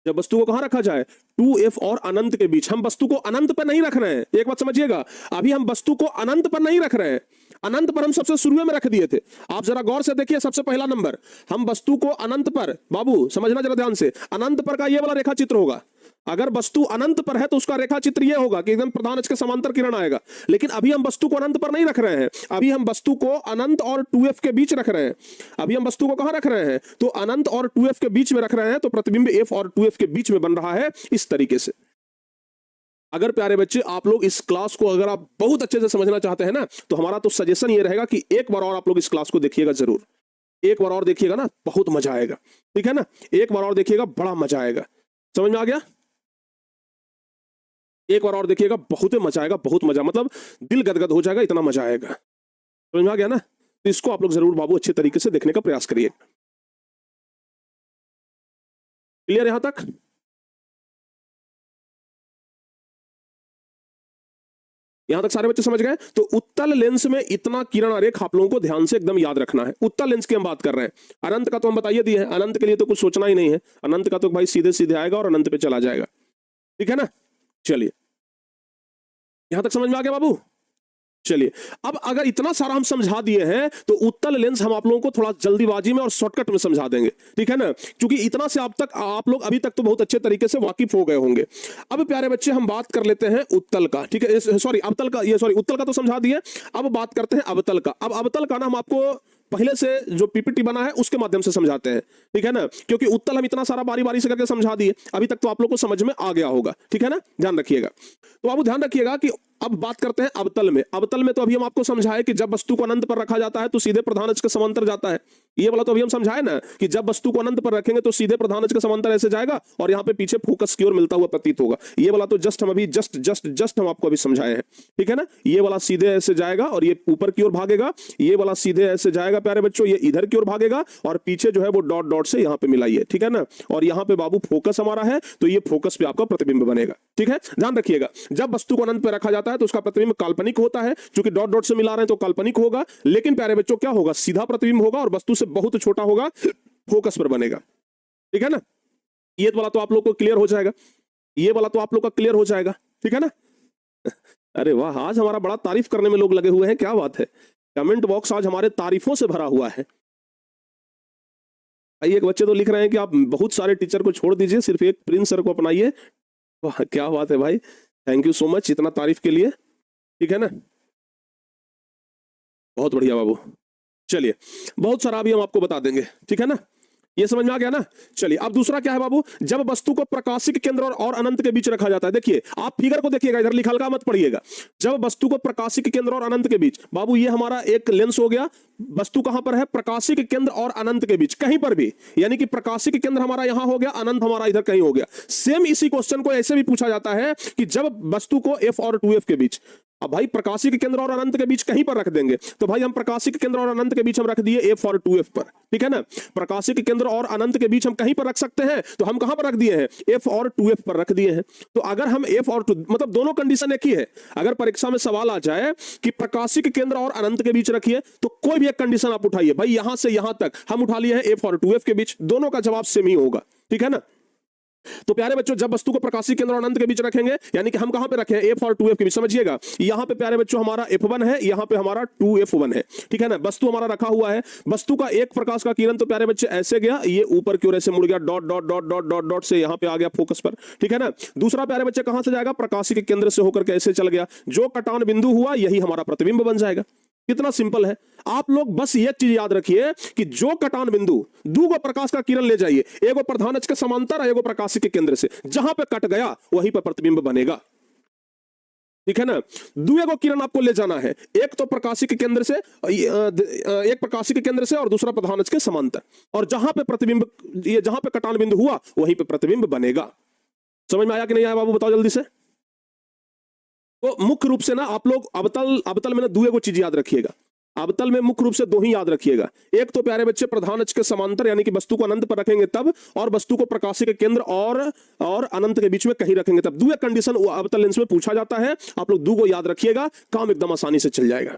जब वस्तु को कहां रखा जाए, 2F और अनंत के बीच, हम वस्तु को अनंत पर नहीं रख रहे हैं, एक बात समझिएगा, अभी हम वस्तु को अनंत पर नहीं रख रहे हैं, अनंत पर हम सबसे शुरू में रख दिए थे। आप जरा गौर से देखिए, सबसे पहला नंबर, हम वस्तु को अनंत पर, बाबू समझना जरा ध्यान से, अनंत पर का ये वाला रेखा चित्र होगा। अगर वस्तु अनंत पर है तो उसका रेखा चित्र ये होगा कि एकदम प्रधान अक्ष के समांतर किरण आएगा। लेकिन अभी हम वस्तु को अनंत पर नहीं रख रहे हैं, अभी हम वस्तु को अनंत और 2F के बीच रख रहे हैं। अभी हम वस्तु को कहां रख रहे हैं, तो अनंत और 2F के बीच में रख रहे हैं। तो प्रतिबिंब F और 2F के बीच में बन रहा है इस तरीके से। अगर प्यारे बच्चे आप लोग इस क्लास को अगर आप बहुत अच्छे से समझना चाहते हैं ना, तो हमारा तो सजेशन ये रहेगा कि एक बार और आप लोग इस क्लास को देखिएगा, जरूर एक बार और देखिएगा ना, बहुत मजा आएगा, ठीक है ना, एक बार और देखिएगा, बड़ा मजा आएगा। समझ में आ गया, एक बार और देखिएगा, बहुत मजा आएगा, बहुत मजा, मतलब दिल गदगद हो जाएगा, इतना मजा आएगा। समझ में आ गया ना, तो इसको आप लोग जरूर बाबू अच्छे तरीके से देखने का प्रयास करिए। क्लियर यहां तक, यहां तक सारे बच्चे समझ गए। तो उत्तल लेंस में इतना किरण आरेख आप लोगों को ध्यान से एकदम याद रखना है। उत्तल लेंस की हम बात कर रहे हैं, अनंत का तो हम बताइए दिए हैं, अनंत के लिए तो कुछ सोचना ही नहीं है, अनंत का तो भाई सीधे सीधे आएगा और अनंत पे चला जाएगा, ठीक है ना। चलिए यहां तक समझ में आ गया बाबू। चलिए अब अगर इतना सारा हम समझा दिए हैं तो उत्तल लेंस हम आप लोगों को थोड़ा जल्दीबाजी में और शॉर्टकट में समझा देंगे, ठीक है ना, क्योंकि इतना से आप लोग अभी तक तो बहुत अच्छे तरीके से वाकिफ हो गए होंगे। अब प्यारे बच्चे हम बात कर लेते हैं उत्तल का, ठीक है, सॉरी अवतल का, ये सॉरी उत्तल का तो समझा दिए, अब बात करते हैं अवतल का। अब अवतल का ना हम आपको पहले से जो पीपीटी बना है उसके माध्यम से समझाते हैं, ठीक है ना, क्योंकि उत्तल हम इतना सारा बारी बारी से करके समझा दिए, अभी तक तो आप लोग को समझ में आ गया होगा, ठीक है ना, ध्यान रखिएगा। तो आप ध्यान रखिएगा कि अब बात करते हैं अवतल में। अवतल में तो अभी हम आपको समझाए कि जब वस्तु को अनंत पर रखा जाता है तो सीधे प्रधान अक्ष के समांतर जाता है, ये वाला तो अभी हम समझाए ना कि जब वस्तु को अनंत पर रखेंगे तो सीधे प्रधान अक्ष के समांतर ऐसे जाएगा और यहाँ पे पीछे फोकस की ओर मिलता हुआ प्रतीत होगा। ये वाला तो जस्ट हम अभी जस्ट हम आपको अभी समझाए हैं, ठीक है ना। ये वाला सीधे ऐसे जाएगा और ये ऊपर की ओर भागेगा, ये वाला सीधे ऐसे जाएगा प्यारे बच्चों, ये इधर की ओर भागेगा और पीछे जो है वो डॉट डॉट से यहाँ पे मिलाइए, ठीक है ना। और यहाँ पे बाबू फोकस हमारा है तो ये फोकस पे आपका प्रतिबिंब बनेगा, ठीक है। ध्यान रखिएगा जब वस्तु को अनंत पे रखा जाता है तो उसका प्रतिबिंब काल्पनिक होता है, क्योंकि डॉट डॉट से मिला रहे हैं तो काल्पनिक होगा। लेकिन प्यारे बच्चों क्या होगा, सीधा प्रतिबिंब होगा और वस्तु से बहुत छोटा होगा, फोकस पर बनेगा, ठीक है ना। ये वाला तो आप लोग को क्लियर हो जाएगा, ये वाला तो आप लोग का क्लियर हो जाएगा, ठीक है ना। अरे वाह, आज हमारा बड़ा तारीफ करने में लोग लगे हुए हैं, क्या बात है, कमेंट बॉक्स आज हमारे तारीफों से भरा हुआ है। एक बच्चे तो लिख रहे हैं कि आप बहुत सारे टीचर को छोड़ दीजिए, सिर्फ एक प्रिंस सर को अपनाइए। वाह क्या बात है भाई, थैंक यू सो मच इतना तारीफ के लिए, ठीक है ना, बहुत बढ़िया बाबू। चलिए बहुत सारा अभी हम आपको बता देंगे, ठीक है ना, ये समझ में आ गया ना। चलिए अब दूसरा क्या है बाबू, जब वस्तु को प्रकाशिक केंद्र और अनंत के बीच रखा जाता है। देखिए आप फिगर को देखिएगा, इधर लिखा हल्का मत पढ़िएगा। जब वस्तु को प्रकाशिक केंद्र और अनंत के बीच, बाबू ये हमारा एक लेंस हो गया, वस्तु कहां पर है, प्रकाशिक केंद्र और अनंत के बीच कहीं पर भी, यानी कि प्रकाशिक केंद्र हमारा यहां हो गया, अनंत हमारा इधर कहीं हो गया। सेम इसी क्वेश्चन को ऐसे भी पूछा जाता है कि जब वस्तु को F और 2F के बीच, अब भाई प्रकाशिक केंद्र और अनंत के बीच कहीं पर रख देंगे, तो भाई हम प्रकाशिक केंद्र और अनंत के बीच हम रख दिए F और 2F पर, ठीक है ना। प्रकाशिक केंद्र और अनंत के बीच हम कहीं पर रख सकते हैं, तो हम कहां पर रख दिए हैं, F और 2F पर रख दिए हैं। तो अगर हम F और 2 मतलब दोनों कंडीशन एक ही है। अगर परीक्षा में सवाल आ जाए कि प्रकाशिक केंद्र और अनंत के बीच रखिए, तो कोई भी एक कंडीशन आप उठाइए, भाई यहां से यहां तक हम उठा लिए हैं F और 2F के बीच, दोनों का जवाब सेम ही होगा, ठीक है ना। तो प्यारे बच्चों, जब वस्तु को प्रकाशीय केंद्र और अनंत के बीच रखेंगे, यानी कि हम कहां पे रखे हैं, F और 2F के बीच, समझिएगा। यहां पे प्यारे बच्चों हमारा F1 है, यहां पे हमारा 2F1 है, ठीक है ना। वस्तु हमारा रखा हुआ है, वस्तु का एक प्रकाश का किरण तो प्यारे बच्चे ऐसे गया, ये ऊपर की ओर ऐसे मुड़ गया, dot dot dot dot dot dot से यहां पे आ गया फोकस पर, ठीक है ना। दूसरा प्यारे बच्चे कहां से जाएगा, प्रकाशीय के केंद्र से होकर के ऐसे चल गया, जो कटान बिंदु हुआ यही हमारा प्रतिबिंब बन जाएगा। कितना सिंपल है। आप लोग बस ये चीज याद रखिए कि जो कटान बिंदु दो गो प्रकाश का किरण ले जाइए, एगो प्रधान अक्ष के समांतर और एगो प्रकाशीय के केंद्र से, जहां पे कट गया वहीं पर प्रतिबिंब बनेगा, ठीक है ना। दो गो किरण आपको ले जाना है, एक तो प्रकाशीय के केंद्र से, एक प्रकाशीय के केंद्र से और दूसरा प्रधान अक्ष के समांतर, और जहां पे प्रतिबिंब, ये जहां पे कटान बिंदु हुआ वहीं पे प्रतिबिंब बनेगा। समझ में आया कि नहीं आया बाबू, बताओ जल्दी से। तो मुख्य रूप से ना आप लोग अवतल में ना दो चीज याद रखिएगा। अवतल में मुख्य रूप से दो ही याद रखिएगा, एक तो प्यारे बच्चे प्रधान अक्ष के समांतर, यानी कि वस्तु को अनंत पर रखेंगे तब, और वस्तु को प्रकाशीय के केंद्र और अनंत के बीच में कहीं रखेंगे तब। दो कंडीशन अवतल लेंस में पूछा जाता है, आप लोग दो को याद रखिएगा, काम एकदम आसानी से चल जाएगा।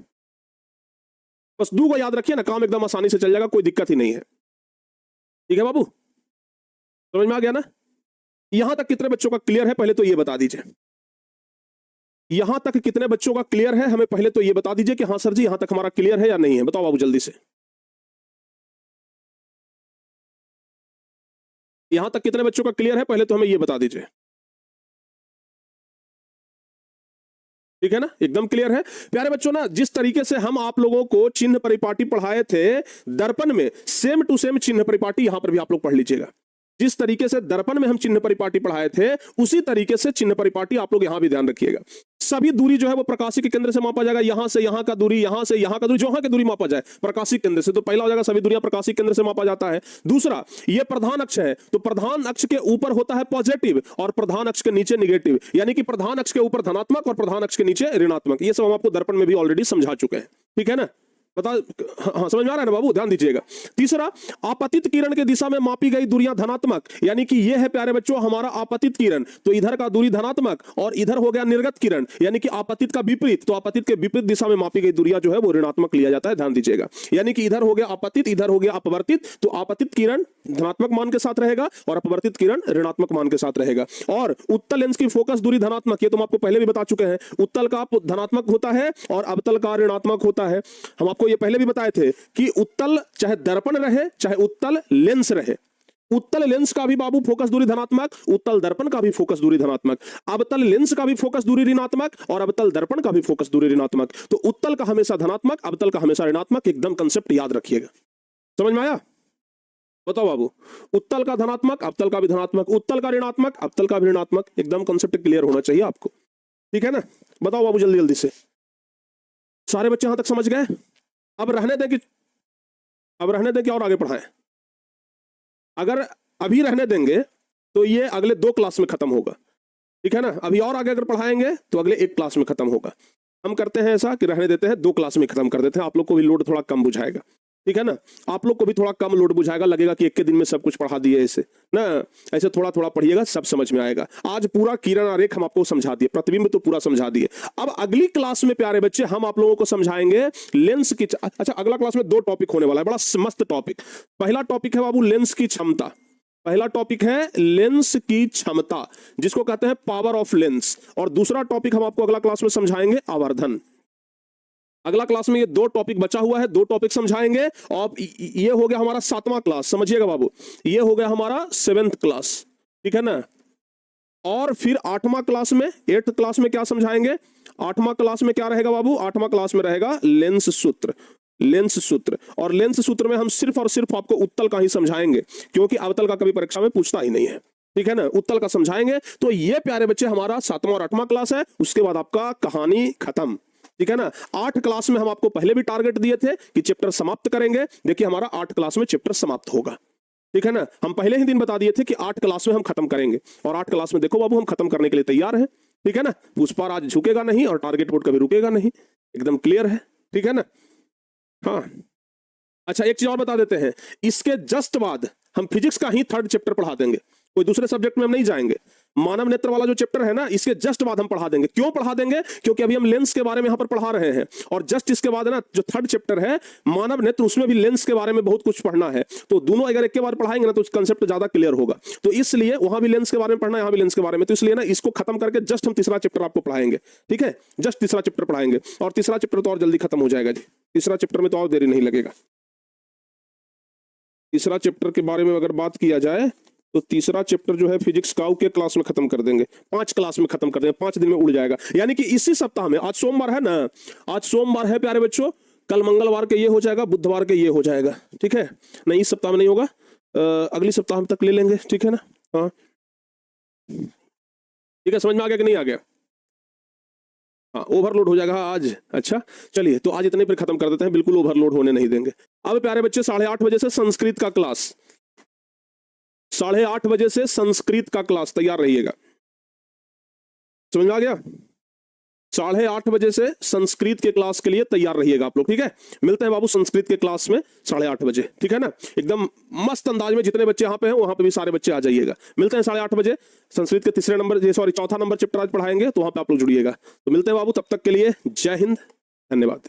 बस दो को याद रखिए ना, काम एकदम आसानी से चल जाएगा, कोई दिक्कत ही नहीं है, ठीक है बाबू। समझ में आ गया ना। यहां तक कितने बच्चों का क्लियर है, पहले तो ये बता दीजिए। यहां तक कितने बच्चों का क्लियर है, हमें पहले तो ये बता दीजिए कि हाँ सर जी यहां तक हमारा क्लियर है या नहीं है, बताओ बाबू जल्दी से। यहां तक कितने बच्चों का क्लियर है, पहले तो हमें ये बता दीजिए, ठीक है ना, एकदम क्लियर है। प्यारे बच्चों ना, जिस तरीके से हम आप लोगों को चिन्ह परिपाटी पढ़ाए थे दर्पण में, सेम टू सेम चिन्ह परिपाटी यहां पर भी आप लोग पढ़ लीजिएगा। जिस तरीके से दर्पण में हम चिन्ह परिपाटी पढ़ाए थे, उसी तरीके से चिन्ह परिपाटी आप लोग यहां भी ध्यान रखिएगा। सभी दूरी जो है वो प्रकाशीय के केंद्र से मापा जाएगा, यहां से यहां का दूरी, यहां से यहां का दूरी, जहां की दूरी मापा जाए प्रकाशीय केंद्र से, तो पहला हो जाएगा सभी दूरियां प्रकाशीय केंद्र से मापा जाता है। दूसरा, ये प्रधान अक्ष है, तो प्रधान अक्ष के ऊपर होता है पॉजिटिव और प्रधान अक्ष के नीचे निगेटिव, यानी कि प्रधान अक्ष के ऊपर धनात्मक और प्रधान अक्ष के नीचे ऋणात्मक। ये सब हम आपको दर्पण में भी ऑलरेडी समझा चुके हैं, ठीक है ना। बता, हाँ समझ में आ रहा है ना बाबू, ध्यान दीजिएगा। तीसरा, आपतित किरण के दिशा में मापी गई दूरियां धनात्मक, यानी कि यह है प्यारे बच्चों हमारा आपतित किरण, तो इधर का दूरी धनात्मक और इधर हो गया निर्गत किरण, यानी कि आपतित का विपरीत, तो आपतित के विपरीत दिशा में मापी गई दूरियां जो है वो ऋणात्मक लिया जाता है, ध्यान दीजिएगा। यानी कि इधर हो गया आपतित, इधर हो गया अपवर्तित, तो आपतित किरण धनात्मक मान के साथ रहेगा और अपवर्तित किरण ऋणात्मक मान के साथ रहेगा। और उत्तल लेंस की फोकस दूरी धनात्मक, ये तो हम आपको पहले भी बता चुके हैं, उत्तल का धनात्मक होता है और अवतल का ऋणात्मक होता है। हम आपको ये पहले भी बताए थे कि उत्तल चाहे दर्पण रहे चाहे उत्तल लेंस रहे, उत्तल लेंस का भी बाबू फोकस दूरी धनात्मक, उत्तल दर्पण का भी फोकस दूरी धनात्मक, अवतल लेंस का भी फोकस दूरी ऋणात्मक और अवतल दर्पण का भी फोकस दूरी ऋणात्मक। तो उत्तल का हमेशा धनात्मक, अवतल का हमेशा ऋणात्मक, एकदम कंसेप्ट याद रखिएगा। समझ में आया, बताओ बाबू। उत्तल का धनात्मक, अवतल का भी धनात्मक, उत्तल का ऋणात्मक, अवतल का भी ऋणात्मक, एकदम कंसेप्ट क्लियर होना चाहिए आपको, ठीक है ना। बताओ बाबू जल्दी जल्दी से, सारे बच्चे यहां तक समझ गए। अब रहने दें कि और आगे पढ़ाएं। अगर अभी रहने देंगे तो ये अगले 2 क्लास में खत्म होगा, ठीक है ना। अभी और आगे अगर पढ़ाएंगे तो अगले 1 क्लास में खत्म होगा। हम करते हैं ऐसा कि रहने देते हैं, 2 क्लास में खत्म कर देते हैं, आप लोग को भी लोड थोड़ा कम बुझाएगा, ठीक है ना। आप लोग को भी थोड़ा कम लोड बुझाएगा, लगेगा कि एक के दिन में सब कुछ पढ़ा दिए ऐसे ना, ऐसे थोड़ा थोड़ा पढ़िएगा, सब समझ में आएगा। आज पूरा किरण आरेख हम आपको समझा दिए, प्रतिबिंब तो पूरा समझा दिए। अब अगली क्लास में प्यारे बच्चे हम आप लोगों को समझाएंगे लेंस की, अच्छा अगला क्लास में 2 टॉपिक होने वाला है, बड़ा मस्त टॉपिक। पहला टॉपिक है बाबू लेंस की क्षमता, पहला टॉपिक है लेंस की क्षमता, जिसको कहते हैं पावर ऑफ लेंस। और दूसरा टॉपिक हम आपको अगला क्लास में समझाएंगे आवर्धन। अगला क्लास में ये 2 टॉपिक बचा हुआ है, 2 टॉपिक समझाएंगे। और ये हो गया हमारा 7वां क्लास, समझिएगा बाबू, ये हो गया हमारा 7th क्लास, ठीक है ना। और फिर 8वां क्लास में, 8th क्लास में क्या समझाएंगे, 8वां क्लास में क्या रहेगा बाबू, 8वां क्लास में रहेगा लेंस सूत्र, लेंस सूत्र। और लेंस सूत्र में हम सिर्फ और सिर्फ आपको उत्तल का ही समझाएंगे, क्योंकि अवतल का कभी परीक्षा में पूछता ही नहीं है, ठीक है ना। उत्तल का समझाएंगे। तो ये प्यारे बच्चे हमारा 7वां और 8वां क्लास है, उसके बाद आपका कहानी खत्म, ठीक है ना। 8 क्लास में हम आपको पहले भी टारगेट दिए थे कि चैप्टर समाप्त करेंगे, देखिए हमारा 8 क्लास में चैप्टर समाप्त होगा, ठीक है ना। हम पहले ही दिन बता दिए थे कि 8 क्लास में हम खत्म करेंगे, और 8 क्लास में देखो बाबू हम खत्म करने के लिए तैयार हैं, ठीक है ना। पुष्पा आज झुकेगा नहीं और टारगेट बोर्ड कभी रुकेगा नहीं, एकदम क्लियर है, ठीक है ना। हाँ अच्छा, एक चीज और बता देते हैं, इसके जस्ट बाद हम फिजिक्स का ही 3rd चैप्टर पढ़ा देंगे। कोई दूसरे सब्जेक्ट में हम नहीं जाएंगे। मानव नेत्र वाला जो चैप्टर है ना, इसके जस्ट बाद हम पढ़ा देंगे। क्यों पढ़ा देंगे? क्योंकि अभी हम लेंस के बारे में यहां पर पढ़ा रहे हैं, और जस्ट इसके बाद ना जो थर्ड चैप्टर है मानव नेत्र, उसमें भी लेंस के बारे में बहुत कुछ पढ़ना है। तो दोनों अगर एक के बार पढ़ाएंगे ना तो कंसेप्ट ज्यादा क्लियर होगा। तो इसलिए वहां भी लेंस के बारे में पढ़ना है, यहां भी लेंस के बारे में। तो इसलिए ना इसको खत्म करके जस्ट हम तीसरा चैप्टर आपको पढ़ाएंगे, ठीक है? जस्ट तीसरा चैप्टर पढ़ाएंगे, और तीसरा चैप्टर तो और जल्दी खत्म हो जाएगा जी। तीसरा चैप्टर में तो और देरी नहीं लगेगा। तीसरा चैप्टर के बारे में अगर बात किया जाए तो तीसरा चैप्टर जो है फिजिक्स का के क्लास में खत्म कर देंगे, 5 क्लास में खत्म कर देंगे, 5 दिन में उड़ जाएगा। यानी कि इसी सप्ताह में, आज सोमवार है ना, आज सोमवार है प्यारे बच्चों, कल मंगलवार के ये हो जाएगा, बुधवार के ये हो जाएगा, ठीक है? नहीं, इस सप्ताह में नहीं होगा, अगली सप्ताह तक ले लेंगे, ठीक है ना? हाँ ठीक है, समझ में आ गया कि नहीं आ गया? हाँ, ओवरलोड हो जाएगा आज। अच्छा चलिए, तो आज इतने पर खत्म कर देते हैं, बिल्कुल ओवरलोड होने नहीं देंगे। अब प्यारे बच्चे 8:30 बजे से संस्कृत का क्लास, 8:30 बजे से संस्कृत का क्लास, तैयार रहिएगा। समझ में आ गया? 8:30 बजे से संस्कृत के क्लास के लिए तैयार रहिएगा आप लोग, ठीक है? मिलते हैं बाबू संस्कृत के क्लास में 8:30 बजे, ठीक है ना? एकदम मस्त अंदाज में जितने बच्चे यहाँ पे हैं वहां पे भी सारे बच्चे आ जाइएगा। मिलते हैं 8:30 बजे। संस्कृत के चौथा नंबर चैप्टर आज पढ़ाएंगे, तो वहां पे आप लोग जुड़िएगा। तो मिलते हैं बाबू, तब तक के लिए जय हिंद, धन्यवाद।